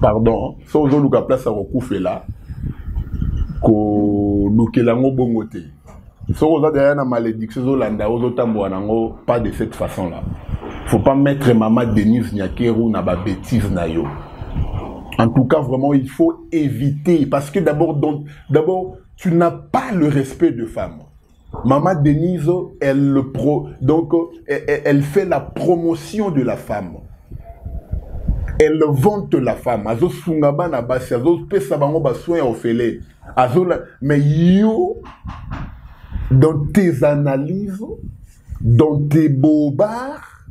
Pardon, so ozoluka place à recouffer là. Ko lukelango bongote. So oza derrière na malédiction zo landa ozo tambo nango pas de cette façon là. Faut pas mettre Mama Denise Nyakero na ba bêtise na yo. En tout cas vraiment il faut éviter parce que d'abord tu n'as pas le respect de femme. Mama Denise elle elle fait la promotion de la femme. Elle vante la femme. Azo sungaba na basi, azo pesa bango ba soin ofele. Azo mais yo dans tes analyses, dans tes bobards,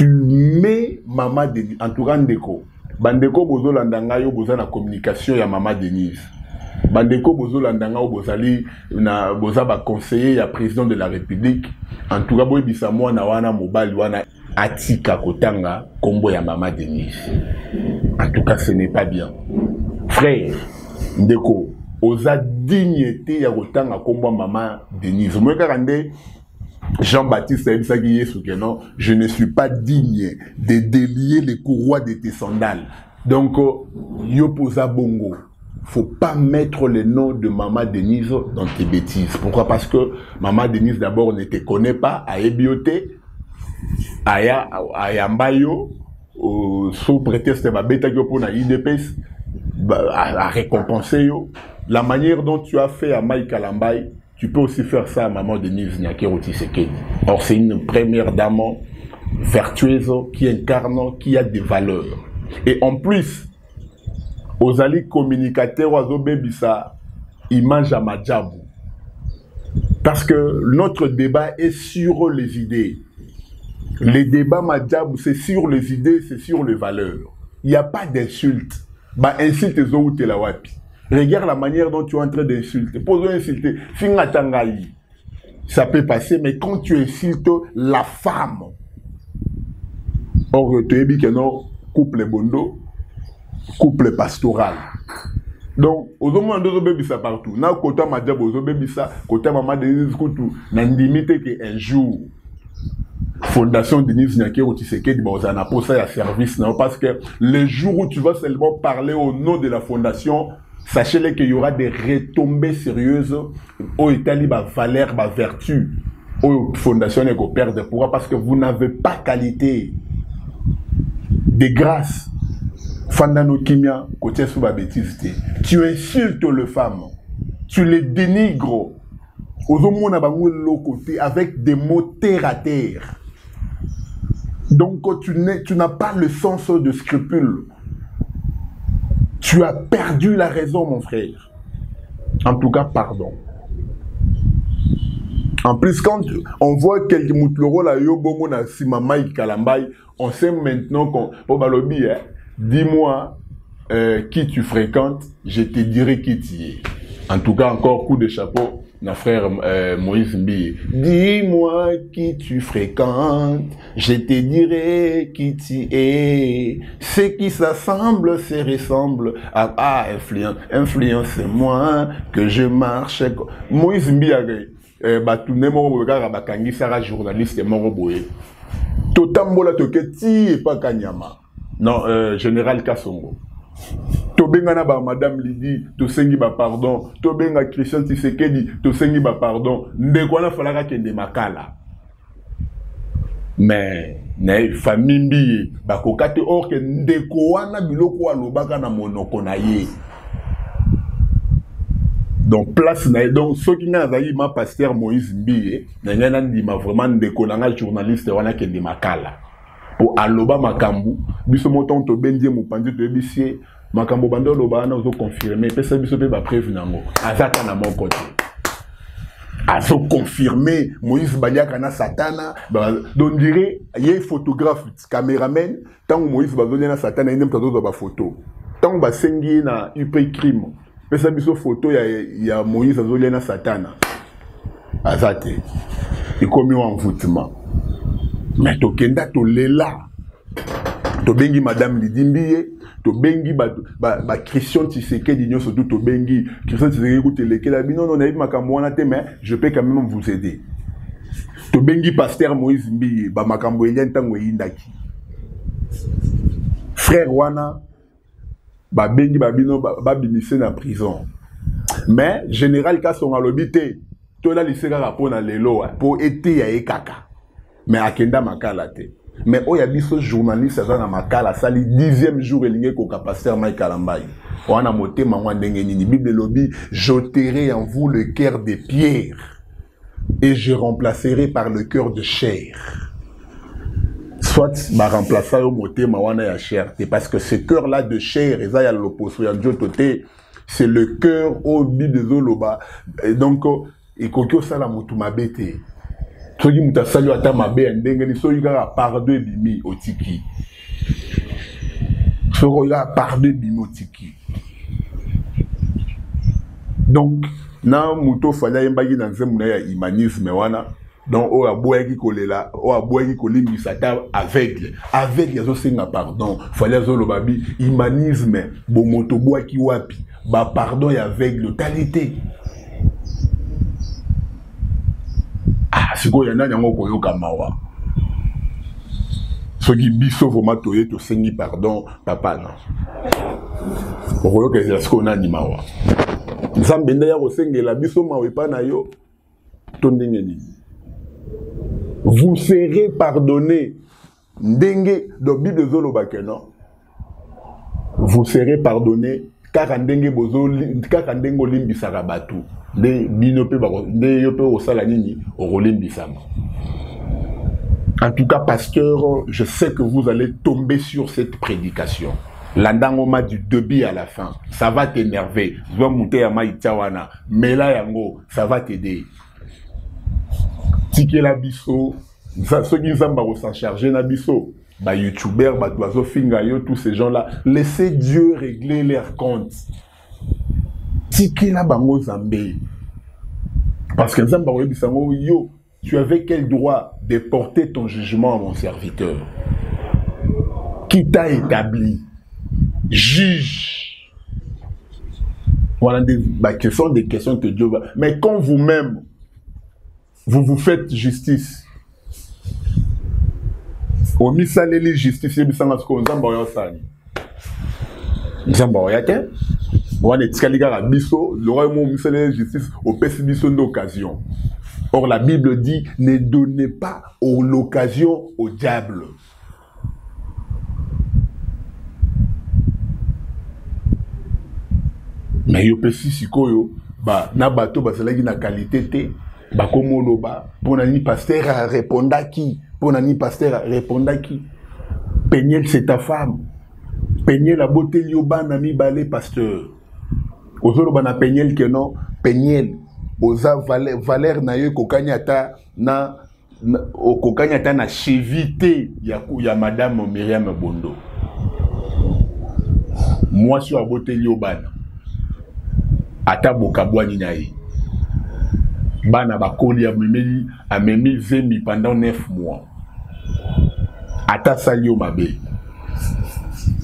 tu mets Maman Denise, en tout cas Ndeko. Bandeko bozo landanga yo boza na communication ya Maman Denise. Bandeko bozo landanga yo bozali na boza ba conseiller ya président de la République. En tout cas boy bisa mwana wana mobali wana atika kotanga kombo ya Maman Denise. En tout cas ce n'est pas bien. Frère Ndeko, oza dignité ya kotanga kombo ya Maman Denise. Moi karande Jean-Baptiste a dit que non, je ne suis pas digne de délier les courroies de tes sandales. Donc, yo posa bongo. Faut pas mettre le nom de Maman Denise dans tes bêtises. Pourquoi? Parce que Maman Denise d'abord ne te connaît pas, à Ebioté, à Yambayo, sous prétexte de bêta pour na IDPS, à récompenser yo. La manière dont tu as fait à Mike Kalambay, tu peux aussi faire ça à Maman Denise Nyakero Tshisekedi. Or, c'est une première dame vertueuse qui incarne, qui a des valeurs. Et en plus, aux alliés communicateurs, aux obébissa, image à Madjabou. Parce que notre débat est sur les idées. Les débats Madjabou, c'est sur les idées, c'est sur les valeurs. Il n'y a pas d'insulte. Bah, insulte les autres, la wapi. Regarde la manière dont tu es en train d'insulter. Pose-toi insulter. Ça peut passer, mais quand tu insultes la femme, or tu es dit que non, couple bondo, couple pastoral. Donc, aux hommes de bébé ça partout. Na kota madjab aux bébé ça, kota maman Denise Koutou, n'a limité qu'un jour. Fondation Denise Nyakero Tshisekedi, on a posé à service, non, parce que le jour où tu vas seulement parler au nom de la fondation, sachez-le qu'il y aura des retombées sérieuses au Italie, ma valeur, ma vertu, aux fondations et aux pères de pourquoi? Parce que vous n'avez pas qualité de grâce. Fandano Kimia, côté sous ma bêtise, tu insultes les femmes, tu les dénigres aux hommes côté avec des mots terre à terre. Donc tu n'as pas le sens de scrupule. Tu as perdu la raison, mon frère. En tout cas, pardon. En plus, quand on voit quelques moutloro là, yo bongo na simamai kalambay, on sait maintenant qu'on pour balobi, dis-moi qui tu fréquentes, je te dirai qui tu es. En tout cas, encore coup de chapeau. Mon frère Moïse Mbi, dis-moi qui tu fréquentes, je te dirai qui tu es. Ce qui s'assemble se ressemble à influence-moi que je marche. Moïse Mbi, batoune moro boka bakangi sara journaliste moro boye. Totambola toketi et pas Kanyama. Non, général Kassongo. Tobengana ba Madame Lydie, tosengi ba pardon. Tobenga Christian Tshisekedi, tosengi ba pardon. Ndekwana falaka kende makala. Mais ne famille mbi ba kokate or ke ndekwana biloko alobaka na monoko na ye. Donc place na donc ceux qui n'a zaï ma pasteur Moïse Mbi na ngana ndima vraiment ndekonanga journaliste wana kende makala. Pour aloba makambu biso moton to bendie mopandi to bisie makambo bando loba na ozo confirmer pesa biso pe ba preuve nango azaka na mon côté azo confirmer Moïse Banyaka na satana donc dirait yé photographe caméraman tant Moïse bazonye na satana ine mtazo ba photo tant ba sengi na UP crime pesa biso photo ya Moïse azonye na satana azate ikomi en envoûtement. Mais tokenda to lela to bengi Madame Lydie Mbiye to bengi ba Christian Tshisekedi nyo surtout to bengi Christian Tshisekedi kutelekela bino non na yeba makambo wana te mais je peux quand même vous aider to bengi pasteur Moïse Mbiye ba makambo enya ntango yindaki frère wana ba bengi ba bino ba binise na prison mais général Kassonga lobité to la liseka rapona lelo pour été ya ekaka. Mais akenda makala te. Mais oya biso journaliste ça na makala ça le 10e jour elinge ko pasteur Mike Kalambay. Wana motema mwa ndenge nini Bible lobby j'ôterai en vous le cœur de pierre et je remplacerai par le cœur de chair. Soit ma remplacer au motema wana ya chair parce que ce cœur là de chair eza ya l'opposé ya Njotote c'est le cœur au Bible de Zoloba donc et kokyo sala mutu mabete. soki mutu asali ata mabe ya ndenge ni soki kaka pardon ebimi otiki soki kaka pardon ebimi otiki. Donc na mutu ofali ayembaki na nzembo na ya humanisme wana, donc oyo aboyaki kolela oyo aboyaki kolimbisa ata aveugle azosenga pardon, fali azoloba bi humanisme bomoto bwaki wapi ba pardon ya aveugle talité. Sikoyo nani yango koyoka mawa soki biso vraiment toye tosengi pardon papa na okoyoka ezala sikoyo nani mawa nzambe nde ya kosengela biso mawa epa na yo to ndenge nini. Vous serez pardonné ndenge do Bible ezolobake non, vous serez pardonné kaka ndenge olimbisaka bato nde bino pe nde yo pe osala nini okolimbisama. En tout cas, pasteur, je sais que vous allez tomber sur cette prédication. L'andangoma du début à la fin, ça va t'énerver. Zwa monter à maïtiawana, mais là yango, ça va t'aider. Tike la biso, ceux qui s'en charger na biso, bah youtubeurs, bah oiseau fingayo, tous ces gens-là, laissez Dieu régler leurs comptes. Tike la bango zambé. Parce que Zamba bisango yo, tu avais quel droit de porter ton jugement à mon serviteur? Qui t'a établi? Juge. Voilà, ce sont des questions que Dieu va... Mais quand vous-même, vous vous faites justice, au misaleli justice, il y a justice au pessimisme d'occasion. Or, la Bible dit, ne donnez pas l'occasion au diable. Mais yo pesi sikoyo, na bato basalaki na qualité te, komo loba, pona ni pasteur a répondaki, pona ni pasteur a répondaki. Peniel c'est ta femme. Peniel la beauté lioba na mi balé pasteur. Ozolo bana Peniel que non, Peniel oza valeur na yo kokanyata na kokanyata na chevité ya madame Myriam Bondo. Moi sur la beauté lioba ata bokabwani na ye. Bana bakoli amemi zemi pendant 9 mois. Ata salio mabe.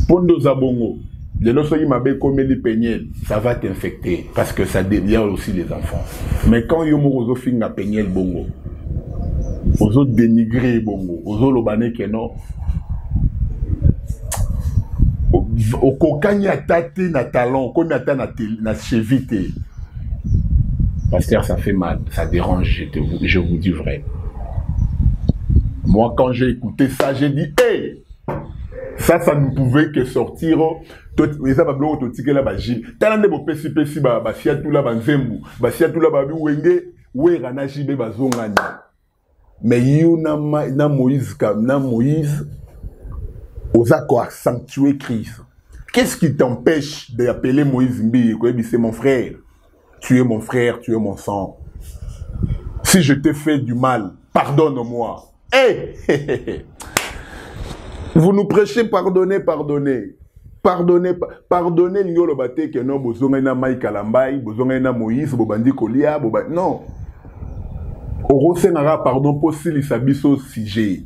Pondo zabongo. De l'autre mabe comme les Peniel, ça va t'infecter parce que ça devient aussi les enfants. Mais quand yomo ozo finga Peniel bongo, ozo dénigrer bongo, ozo lobane que non. Au kokanya tate na talon, comme ata na chevité. Pasteur, ça fait mal, ça dérange, je vous dis vrai. Moi, quand j'ai écouté ça, j'ai dit, hey! Ça ne pouvait que sortir. Mais ça va bloquer tout ticket là bas Gilles. Talande bo pesi ba fiatu là ba nzembu, ba fiatu là ba bi wenge, we rana jibe ba zongani. Mais you na Moïse comme na Moïse osa ko accentuer Christ. Qu'est-ce qui t'empêche d'appeler Moïse Mbi? C'est mon frère. Tu es mon frère, tu es mon sang. Si je t'ai fait du mal, pardonne-moi. Hey! Vous nous prêchez pardonnez, pardonnez. Pardonnez, pardonnez l'igolo bate que non, bozonga na Mike Kalambai, bozonga na Moïse, bobandi Kolia, non. Orosenara pardon pour s'il s'abisso sujet.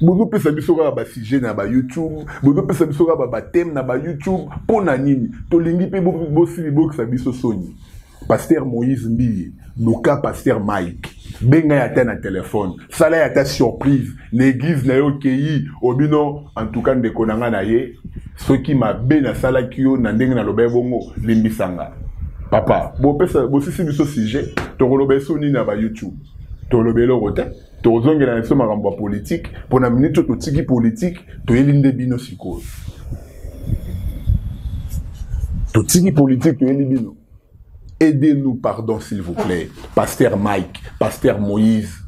Bozo pe s'abisso ba sujet na ba YouTube, bozo pe s'abisso ba thème na ba YouTube, pour na nini. To lingi pe bo s'il bo s'abisso Sony. Pasteur Moïse Mbi, Luka Pasteur Mike. Benga yata na téléphone. Sala yata surprise. L'église na yo kei. Obino, en tout cas, ndeko nanga na ye. Ce qui m'a ben na sala kiyo na ndenge na lobe bongo. Limbisanga. Papa, bo sisi biso sujet. To lobe soni na ba YouTube. To lobe lo rote. To zonge na so makambo politique. Pona minute to tiki politique. To elinde bino siko. To tiki politique to elinde bino. Aidez-nous, pardon, s'il vous plaît. Pasteur Mike, Pasteur Moïse,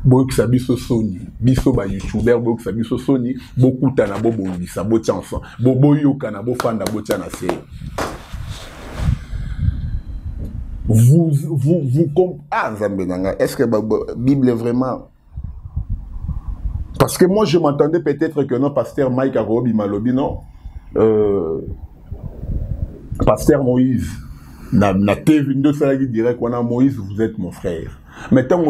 Boxa Biso Sony, Biso ba YouTuber, Boxa Biso Sony, beaucoup tanabo bonisa, bochanson, bobo yoka na bofanda bochana se. Ah, est-ce que la Bible est vraiment... Parce que moi, je m'entendais peut-être que non, pasteur Mike Arobi Malobi, non. Pasteur Moïse, na TV, dirait qu'on a Moïse, vous êtes mon frère. Maintenant,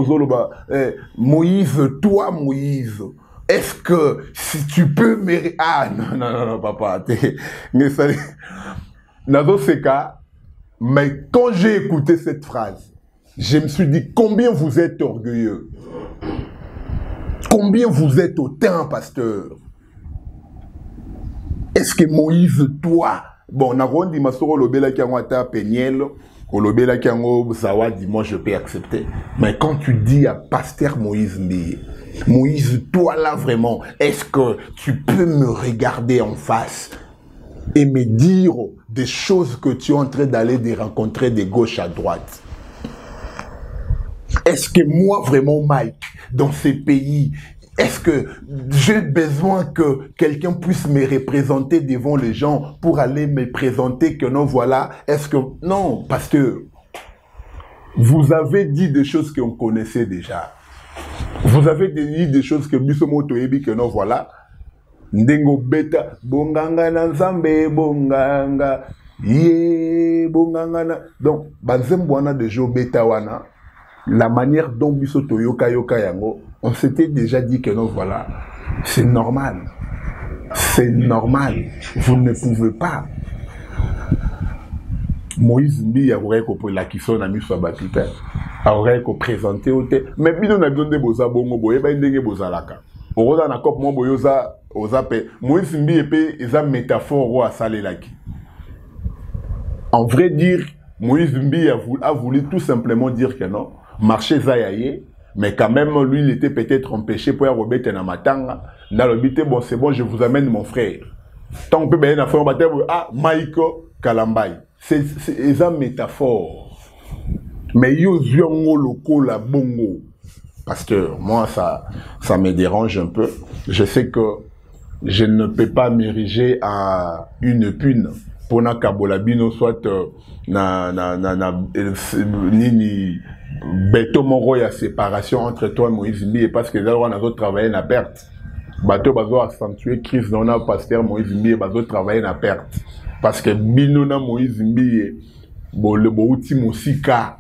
Moïse, toi, Moïse, est-ce que si tu peux mériter... Ah, non, papa. Dans ce cas, mais quand j'ai écouté cette phrase, je me suis dit, combien vous êtes orgueilleux? Combien vous êtes hautain, pasteur? Est-ce que Moïse, toi... Bon, on dit Masoro Lobela qui a Peniel, Lobela qui a Zawadi, moi je peux accepter. Mais quand tu dis à pasteur Moïse Mbiye, Moïse, toi là vraiment, est-ce que tu peux me regarder en face et me dire des choses que tu es en train d'aller de rencontrer de gauche à droite? Est-ce que moi vraiment, Mike, dans ces pays, est-ce que j'ai besoin que quelqu'un puisse me représenter devant les gens pour aller me présenter que non, voilà? Est-ce que... Non, parce que vous avez dit des choses qu'on connaissait déjà. Vous avez dit des choses que Bisomoto Ebi que non, voilà. Ndengo beta, bonganga na nzambe, bonganga, ye, bonganga na... Donc, banzembwana de jo beta wana, la manière dont Bisoto yoka yoka yango, on s'était déjà dit que non, voilà, c'est normal. C'est normal. Vous ne pouvez pas. Moïse Mbiye aurait compris la question na miso batita. Aurait présenté au thé. Mais bino na besoin de boza bongo boye ba ndenge boza laka. Oroza na kop mo boyoza ozape. Moïse Mbiye pe eza métaphore ro asale laki. En vrai dire, Moïse Mbiye a voulu tout simplement dire que non, marcher zayaye. Mais quand même, lui, il était peut-être empêché pour y remettre dans ma tanga. Dans le but, bon, c'est bon, je vous amène mon frère. Tant qu'on peut bien faire un baptême, ah, Maïko Kalambay. C'est une métaphore. Mais yo ziongo loko la bongo. Parce que moi, ça me dérange un peu. Je sais que je ne peux pas m'ériger à une pune. Pour na kabolabino, soit nini. Beto Moro, il y a séparation entre toi et Moïse Mbiye parce que là, on a travaillé à perte. Bateau bazo accentué crise dans le pasteur Moïse Mbiye bazo travaillé à perte. Parce que Binona Moïse Mbiye, le bouti musika.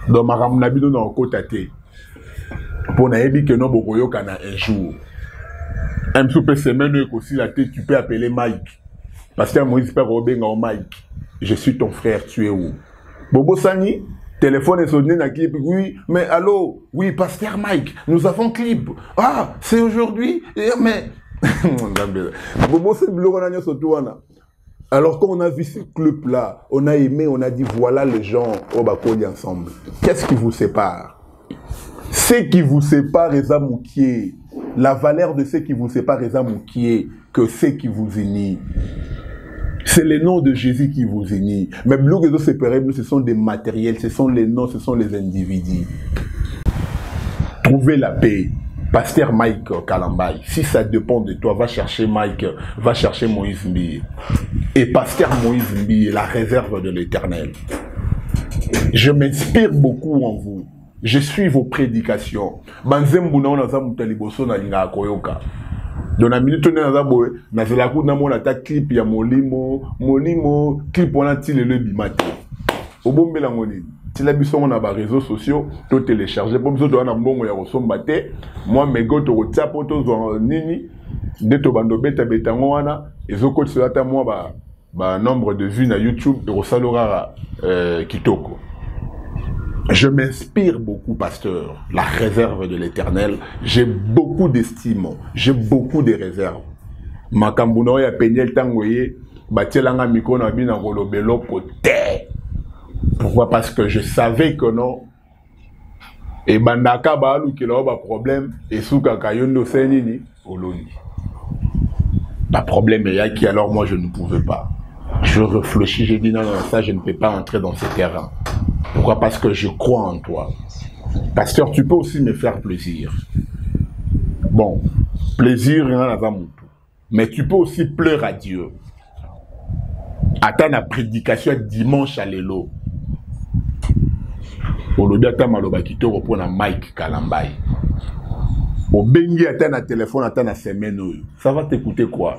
Dans ma ramna bino na okotate. Pour na ebi que non bokoyo kana un jour. Un soupe semaine aussi la tête, tu peux appeler Mike. Pasteur Moïse Père Robin en Mike. Je suis ton frère, tu es où? Bobo Sani. Téléphone est sonné dans le clip. Oui, mais allô, oui, pasteur Mike, nous avons clip. Ah, c'est aujourd'hui. Mais. Alors, quand on a vu ce clip-là, on a aimé, on a dit voilà les gens au Bakoli ensemble. Qu'est-ce qui vous sépare? Ce qui vous sépare, Ezamoukié. La valeur de ce qui vous sépare, Ezamoukié, que ce qui vous unit. C'est le nom de Jésus qui vous unit. Mais ce sont des matériels, ce sont les noms, ce sont les individus. Trouvez la paix. Pasteur Mike Kalambay, si ça dépend de toi, va chercher Mike, va chercher Moïse Mbiye. Et Pasteur Moïse Mbiye, la réserve de l'Éternel. Je m'inspire beaucoup en vous. Je suis vos prédications. Dans la minute on a boé, na la coup na mon attaque clip ya molimo clip on a tiré le bimate. Au bon mélangoni, si la biso on a ba réseaux sociaux, to télécharger pour biso to na mbongo ya kosombate, moi mes go to WhatsApp to nini, de to bando beta betango wana, ezoko tsata moi ba nombre de vues na YouTube de rosalora kitoko. Je m'inspire beaucoup, pasteur, la réserve de l'Éternel. J'ai beaucoup d'estime, j'ai beaucoup de réserves. Makambuno ya Peniel Tangoye, batelanga mikro na bina rolobelo côté. Pourquoi? Parce que je savais que non. Et bandaka ba alu ki la ba problème et souka kayondo senini oloni. Pas problème et qui alors moi je ne pouvais pas. Je réfléchis, j'ai dit non, ça je ne peux pas entrer dans ce terrain. Pourquoi? Parce que je crois en toi. Pasteur, tu peux aussi me faire plaisir. Bon, plaisir, mais tu peux aussi pleurer à Dieu. Attends la prédication dimanche à l'élo. olobi ata maloba kitoko mpona Mike Kalambai. Obengi ata na téléphone ata na semaine oyo. Ça va t'écouter quoi?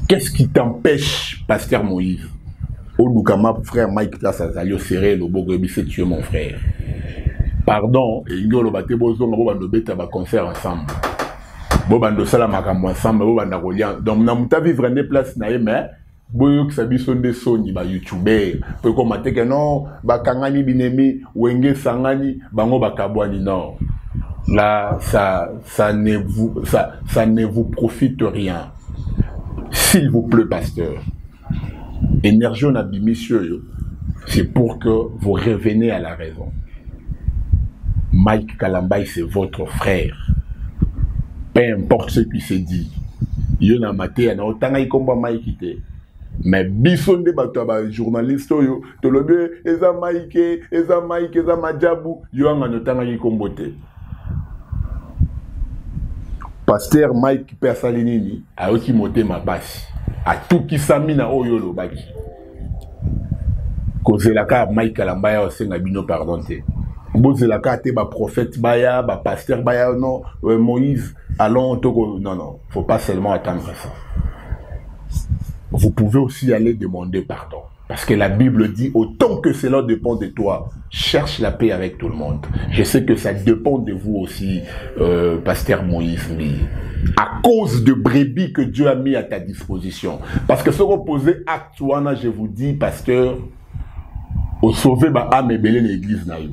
Qu'est-ce qui t'empêche, Pasteur Moïse? Olukama, frère Mike Place Azalio Serré, le beau c'est tu es mon frère. Pardon, et il y a le bâté bozo, on va le concert ensemble. Bobando Salamakamu ensemble, Bobanda Rolian. Donc, on a vivre une place, mais boyo que ça dit son des sons, bah youtubeur. Peut commenter que non, bah kangani binemi, wenge sangani, bango bakabwani non. Là, ça ne vous profite rien. S'il vous plaît, pasteur. Énergie on a dit, monsieur, c'est pour que vous reveniez à la raison. Mike Kalambai, c'est votre frère. Peu importe ce qui se dit. Il y a maté, il y a autant de combat Mike était. Mais bison de bataba journaliste yo, to le bien, eza Mike, eza Majabu, yo a autant de comboté. Pasteur Mike Persalinini a aussi monté ma base. A tout qui s'amina oyo lo baki. Cause la ka Mike Kalambaya aussi na bino pardonté. Boze la ka te ba prophète baya, ba pasteur baya non, Moïse allons toko non, faut pas seulement attendre ça. Vous pouvez aussi aller demander pardon. Parce que la Bible dit, autant que cela dépend de toi, cherche la paix avec tout le monde. Je sais que ça dépend de vous aussi, Pasteur Moïse, à cause de brebis que Dieu a mis à ta disposition. Parce que ce reposé acte, je vous dis, Pasteur, au sauver ba âme et belé l'église na yo.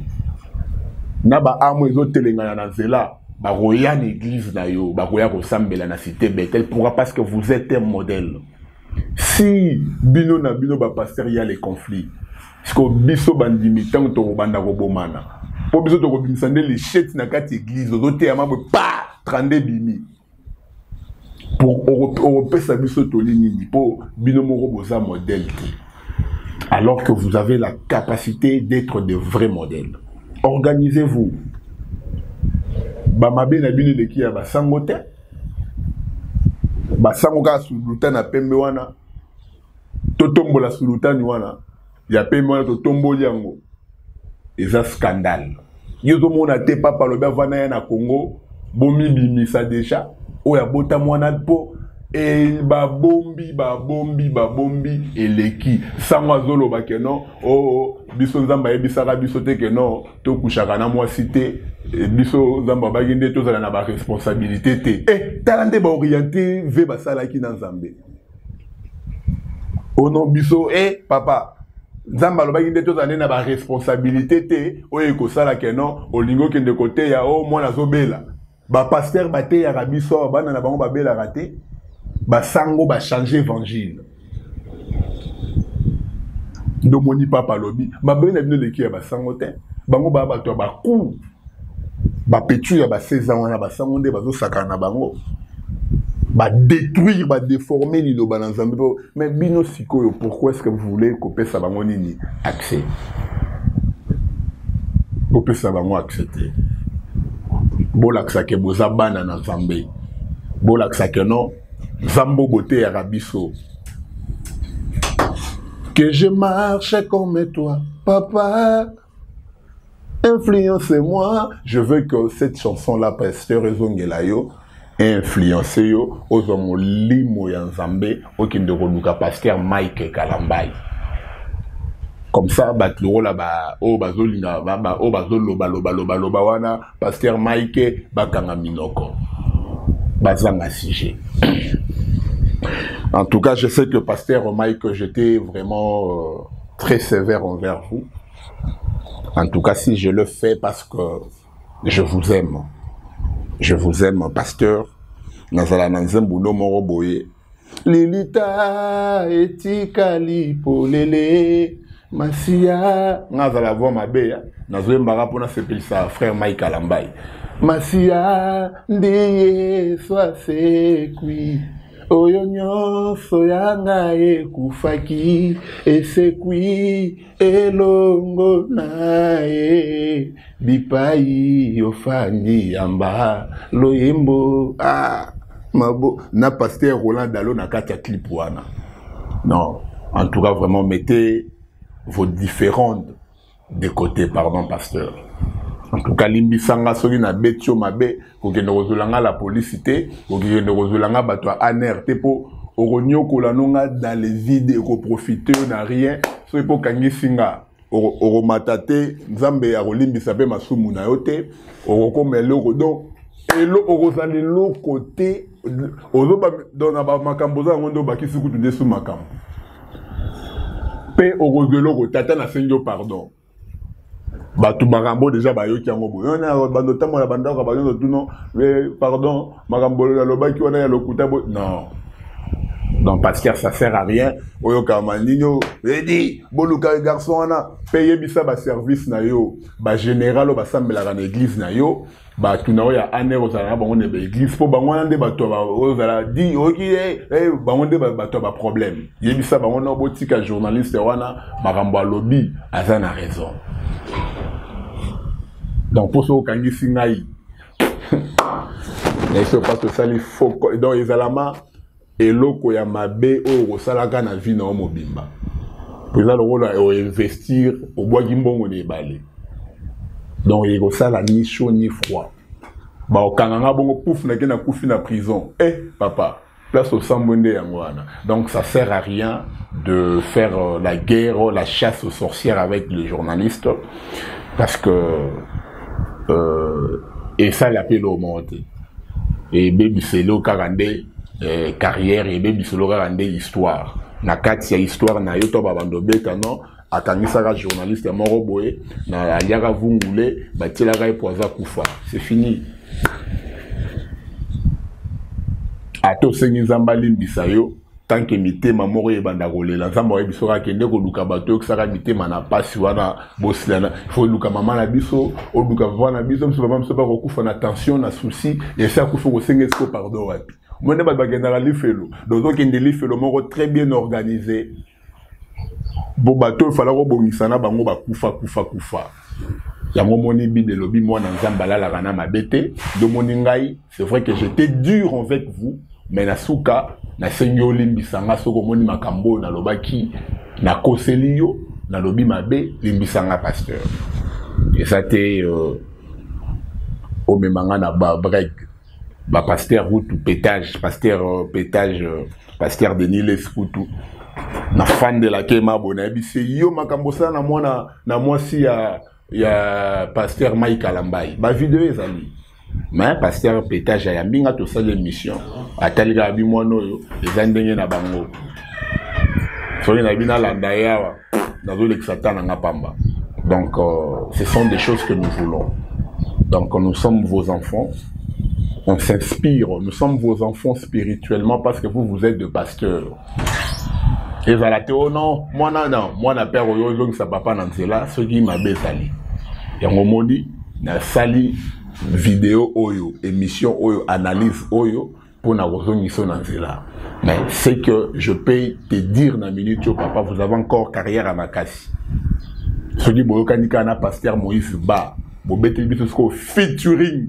Na ba âme et autres telengana na zela, ba roya l'église na yo, ba roya ressemble na cité Bethel, pourquoi? Parce que vous êtes un modèle. Si bino na bino ba pasteur y a les conflits, parce que biso bandimi tant to banda robomana, pour biso to robinsande les chètes na kat église, autres ya mabo pa 32 bimi. Pour européen sa biso to linini, pour bino moro boza modèle. Alors que vous avez la capacité d'être de vrais modèles. Organisez-vous. Ba mabe na bino de ki ya ba sangote. Basangoka suluta na pembe wana totombola suluta ni wana ya pembe wana totomboli yango eza scandale yozo mona te papa lobe vana ya na Congo bomi bimisa deja oya bota mwana po e babombi eleki sango azoloba ke non biso nzamba yebisaka biso te ke non tokushaka na mwasi te biso nzamba bagende tozala na ba responsabilité te talande ba orienté ve basalaki na nzambe ono biso papa nzamba lo bagende tozala na ba responsabilité te oyo kosala ke non olingo kende kote ya mwana zobela ba pasteur bate ya biso bana na bango babela raté ba sango ba changer évangile domoni papa lobi babeli na bino leki ya ba sango te bango ba bato ba ku ba petu ya ba 16 ans wana ba sango nde bazo sakana na bango ba détruire ba déformer li loba na nzambe mais bino sikoyo pourquoi est-ce que vous voulez kopesa bango nini accès kopesa bango accepter bolakisa ke boza bana na nzambe bolakisa ke non Zambo beauté arabiso. Que je marche comme toi, papa. Influencez-moi. Je veux que cette chanson-là, Pasteur Ezongelayo, influence yo aux hommes limo yanzambe au kindorobuka Pasteur Mike Kalambai. Comme ça, batloro là ba o bazolinga ba o bazoloba wana Pasteur Mike bakanga minoko. Bazanga sujet. En tout cas, je sais que Pasteur Mike, j'étais vraiment très sévère envers vous. En tout cas, si je le fais parce que je vous aime. Je vous aime, Pasteur. Nazala nanzembuno moroboye. Lilita etikali polele. Masia. Nazala vo mabeya. Nazoe mbarapona sepeli sa frère Mike Kalambai. Masia ndiye swasekwi. Oyo nyonso yanga ekufaki esekwi elongo nae bipai ofandi yamba loyembo mabo na Pasteur Roland Dalo na kati ya clip wana. Non, en tout cas vraiment mettez vos différentes de côté, pardon, pasteur. En tout cas, limbisanga soki na betio mabe, kokende kozolanga la policité, kokende kozolanga bato anerte po oronyo kolanonga dans les vides et profiter na rien, soki po kangisinga oromatate nzambe ya kolimbisa pe masumu na yote, orokomele donc elo orozali lo côté ozoba dans ba makambo za ngondo bakisi kutu ndesu makambo. Pe orozelo ko tata na senyo pardon. Batu makambo déjà bayoki yango boyo na bando tamo la banda ka bayo tuno pardon makambo la lobaki wana ya lokuta bo non. Donc parce que ça sert à rien. Oyo kamandinyoedi boluka garçon wana payer bisa ba service na yo ba général ba sambela na église na yo ba tuna ya anero za bango ne ba église po bango nde bato ba ozala di oki bango nde bato ba problème yebisa bango na botika journaliste wana makambo a lobby azana raison. Donc pour ce kangi singai et ce parce que ça il faut donc ezalama eloko ya mabe o salaka na vie na mobimba pour ça le rôle est investir au bois gimbongo ne balé. Donc il y a ni chaud ni froid. Bah au Kananga bongo pouf na kena koufi na prison. Papa, place au sambonde yangwana. Donc ça sert à rien de faire la guerre, la chasse aux sorcières avec les journalistes parce que et ça l'appelle au monde. Et baby c'est le carandé carrière et baby c'est le carandé histoire. Na kati ya histoire na yoto babando beta non. Akangisaka journaliste ya moro boye na aliaka vungule batilaka epoza kufa c'est fini. Ato sengi nzamba limbisa yo tant que mitema moro ebanda kolela nzamba wa biso ka kende ko luka bato eksaka mitema na pasi wana bosilana faut luka mama na biso o luka wana biso mso mama mso ba ko kufa na tension na souci et ça kufa ko sengi esko pardon wapi mone ba bagenda li felo donc kende li felo moro très bien organisé. Bon bateau il fallait rebongisana bango ba kufa yango moni bible lobi moi na nzamba la kana mabete de moningai c'est vrai que j'étais dur avec vous mais na suka na senyo limbisanga soko moni makambo na lobaki na koselio na lobi mabe limbisanga pasteur et ça était au memanga na ba break ba pasteur route pétage pasteur pétage pasteur Denis Lescoutou na fan de la kema bona bise yo makambo sana na mwasi ya pasteur Mike Alambai ba vidéo ezali mais pasteur pétage ya mbinga to sa l'émission atalika bi mwono yo ezandenge na bango so na bina landa yawa nazo l'exatana nga pamba. Donc ce sont des choses que nous voulons. Donc nous sommes vos enfants. On s'inspire, nous sommes vos enfants spirituellement parce que vous êtes de pasteurs. Et voilà, oh non, moi na père oyo donc sa papa nansela ce qui m'a besali. Yango modi na sali vidéo oyo, émission oyo, analyse oyo pour na rozongiso nansela. Mais c'est que je peux te dire na minute yo papa vous avez encore carrière à Makasi. Ce qui boyo kanika na pasteur Moïse Ba, bo bete biso sko featuring.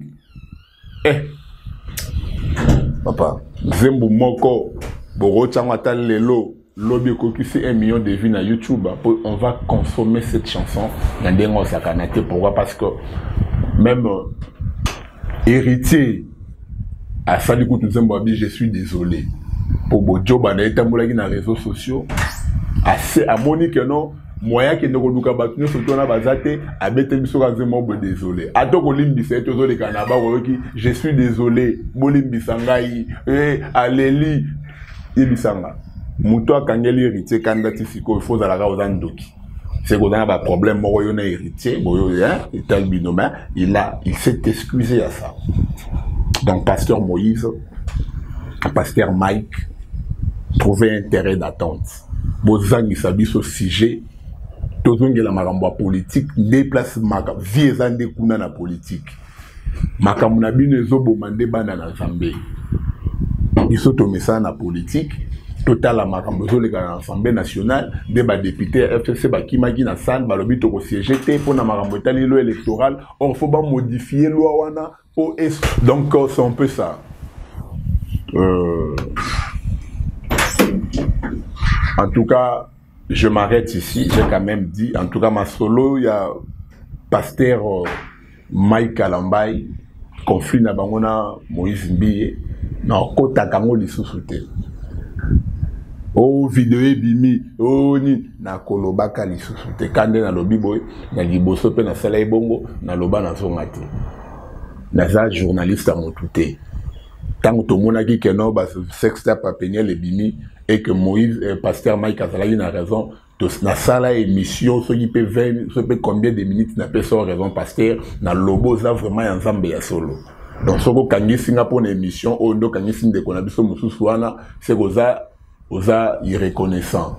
Papa, Zembo moko bo changwa tal lelo. Lobby Kokisi 1 million de vues sur YouTube. On va consommer cette chanson dans des mots sakanate. Pourquoi? Parce que même héritier à Salikou Tuzemboabi, je suis désolé. Pour Bojo, dans les réseaux sociaux, assez à Monique, non, moyen que nous nous cabatons sur ton abazate, à Betelbiso Zembo, désolé. À Tokolimbi, c'est toujours les Kanaba, je suis désolé. Bolimbi Sangai, Aléli, Ibisanga. Moutoua kangeli héritier kandati siko il faut zalaka ozandoki. C'est qu'on a un problème moro na héritier, boyo hein, et tel binôme, il s'est excusé à ça. Donc pasteur Moïse, pasteur Mike trouvait intérêt d'attente. Bozangi sabi so sujet tozongi la makambo politique déplace maka vie zande kuna na politique. Makambo na bino ezobomande bana na Nzambe. Biso to mesa na politique. Total à Makambozo, l'Assemblée nationale, des députés FCC Bakimagi na San, balobi to siéger pour na Makambota l'île électorale. Or, faut pas modifier loi wana pour donc c'est un peu ça. En tout cas, je m'arrête ici. J'ai quand même dit, en tout cas, ma solo, il y a pasteur Mike Kalambay, conflit na bangona Moïse Mbiye, na kota kango lisusu te. Oh vidéo bimi, oh ni na kolobaka lisusu te. Kande na lobi boy, na liboso pe na sala ebongo, na loba na zonga te. Naza journaliste à mon touté. Tant que mon aki que non, sexta papeniel et bimi, et que Moïse, pasteur Mike Azalagi n'a raison, na sala émission, ce qui peut 20, ce peut combien de minutes n'a pas sans raison, pasteur, na lobo, ça vraiment en zambe ya solo. Donc, ce que kangi Singapour émission, ou ndo kangi sin de konabiso mususuana, c'est oza irreconnaissant.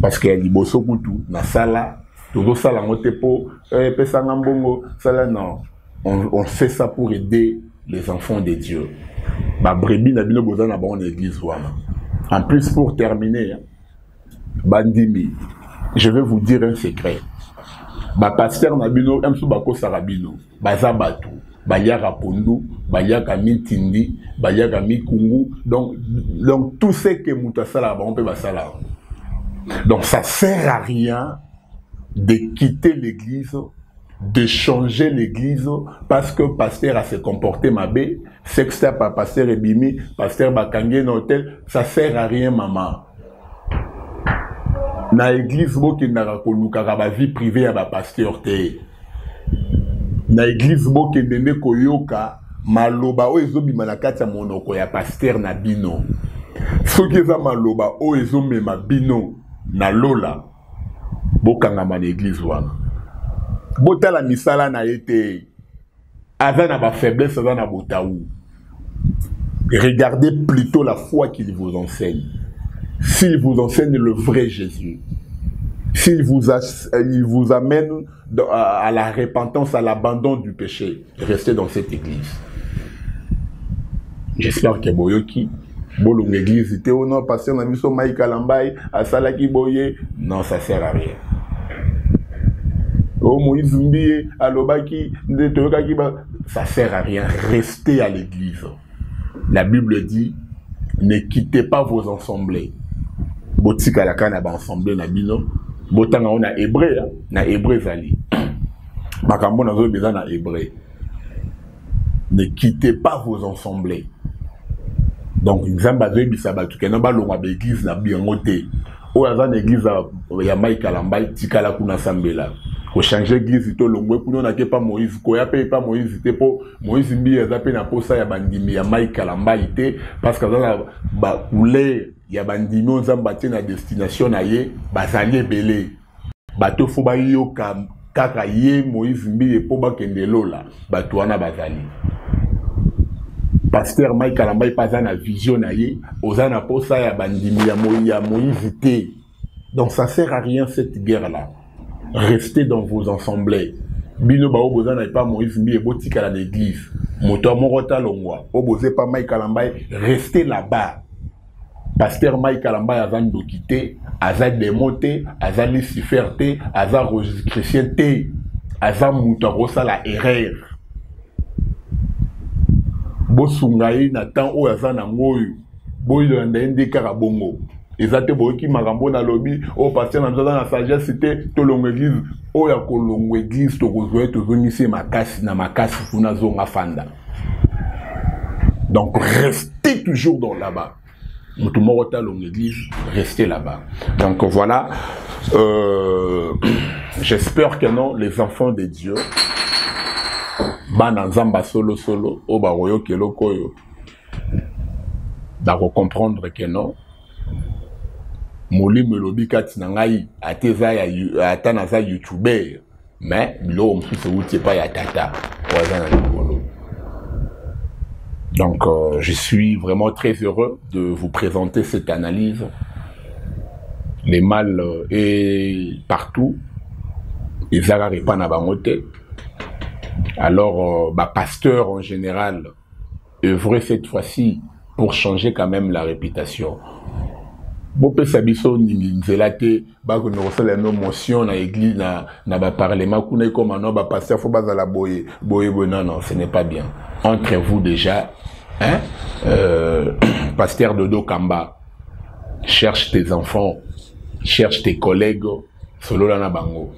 Parce qu'il y a des bosso kutu, na sala, tout ça la moté po, pesanga mbongo, sala non. On fait ça pour aider les enfants de Dieu. Ba brebis na bino boza na bon église wana. En plus pour terminer, bandimi, je vais vous dire un secret. Ba pasteur na bino emsu bako sarabino, baza batu, bayaka pondu, bayaka mitindi, bayaka mikungu, donc tout ce que mutasala ba on peut basala. Donc ça sert à rien de quitter l'église, de changer l'église parce que pasteur a se comporté mabé, sexta par pasteur ebimi, pasteur bakangé dans hôtel, ça sert à rien maman. Na église boki na koluka ba vie privée ya ba pasteur te. Na église boki ndene koyoka maloba o ezobima na kati ya monoko ya pasteur na bino. Soki eza maloba o ezomema bino na lola bokanga ma église wana. Bota la misala na été. Avant na ba faiblesse, avant na botaou. Regardez plutôt la foi qu'il vous enseigne. S'il vous enseigne le vrai Jésus, s'il il vous amène à la repentance, à l'abandon du péché, restez dans cette église. J'espère que Boyoki, Bolong église, était au nom, pasteur Namiso Mike Kalambay, à Salaki Boye, non, ça sert à rien. Oh Moïse Mbiye, Alobaki, ça sert à rien. Restez à l'église. La Bible dit, ne quittez pas vos assemblées. Botika la kana ba assemblée na bino. Botanga on a hébreu, na hébreu zali. Makambo na zo beza na hébreu. Ne quittez pas vos assemblées. Donc nzamba zo bisaba tukena ba longa ba église na biangote. O azana église ya Mike Kalambay tikala kuna sambela. Pour changer l'église, tout le monde n'a pas Moïse, quoi pas Moïse, c'était pour Moïse Mbiye, zappé na posa ya bandimi ya Mike Kalambay parce que dans ba coulé ya bandimi on zambati na destination na ye, bazali belé, bato fo ba yo kaka ye Moïse Mbiye po ba kende lola, bato wana bazali. Pasteur Mike Kalambay pas na vision na ye, ozana posa ya bandimi ya Moïse té. Donc ça sert à rien cette guerre là. Restez dans vos assemblées. Bino ba oboza na pas Moïse Mbiye botika à l'église. Moto morota longwa. Oboze pas Mike Kalambay, restez là-bas. Pasteur Mike Kalambay azan do quitter, azan démonter, azan luciferté, azan chrétienté, azan muto rosa la erreur. Bo sungai na temps o azan na ngoyu. Bo ile ndende karabongo. Ezate boki makambo na lobby au pasteur na la sagesse c'était to longo église o ya ko longo église to kozwe to zonisi makasi na makasi kuna zonga fanda. Donc restez toujours dans là-bas. Mutu morota longo église, restez là-bas. Donc voilà, j'espère que non les enfants de Dieu bana nzamba solo o ba royo keloko yo. D'accord comprendre que non Moli melobi kati na ngai ateza ya atana za YouTuber mais bilo mfuse uti pa ya tata wazana likolo. Donc je suis vraiment très heureux de vous présenter cette analyse. Les mal est partout. Les arabes pas na bangote. Alors pasteur en général œuvrer cette fois-ci pour changer quand même la réputation. Bope sabiso ni nzelate ba ko no sala no motion na église na ba parlement kuna comme no ba pasteur faut ba la boye non ce n'est pas bien. Entre vous déjà hein pasteur Dodo Kamba cherche tes enfants cherche tes collègues, solo lana bango.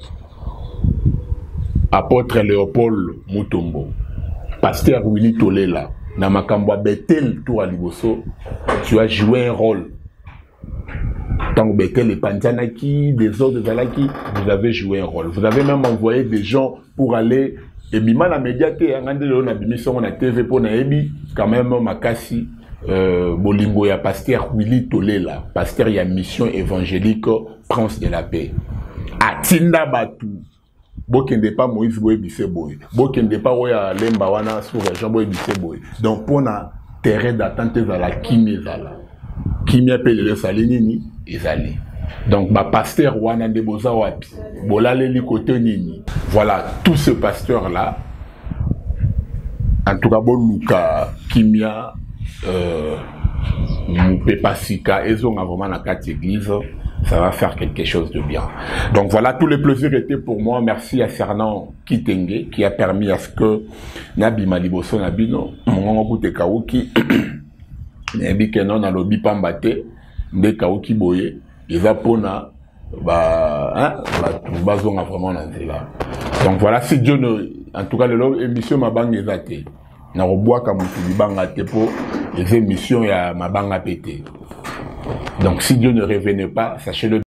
Apôtre Léopold Mutombo, pasteur Willy Tolela, na makambo Bethel Tour à Liboso, tu as joué un rôle. Tant que Bethel et Pantanaki, des autres de Zalaki, vous avez joué un rôle. Vous avez même envoyé des gens pour aller, et bima la médiaté, on a mis sur la TV pour Naebi, quand même, Makasi, Bolingo, ya pasteur Willy Tolela, pasteur ya mission évangélique, Prince de la paix. Atinda Batu. Bokende pas Moïse Boye Bisseboy. Bokende pas Oya Lemba Wana sous région Boye Bisseboy. Donc pour na terrain d'attente à la Kimi Zala. Kimi appelle le Salinini Ezali. Donc ma pasteur Wana de Boza Wapi. Bolale li côté Nini. Voilà, tout ce pasteur là. En tout cas bon Luka Kimia Pepasika Ezon a vraiment la 4 églises. Ça va faire quelque chose de bien. Donc voilà, tous les plaisirs étaient pour moi. Merci à Fernand Kitenge qui a permis à ce que Nabi Maliboso Nabino, mon goûte Kaouki, Nabi Kenon a lobby Pambate, de Kaouki Boye, les Apona, Bazon a vraiment lancé là. Donc voilà, si Dieu ne. En tout cas, l'émission m'a bang les athées. N'a rebois comme tu banga pour les émissions, il y a ma banga pété. Donc si Dieu ne revenait pas, sachez-le.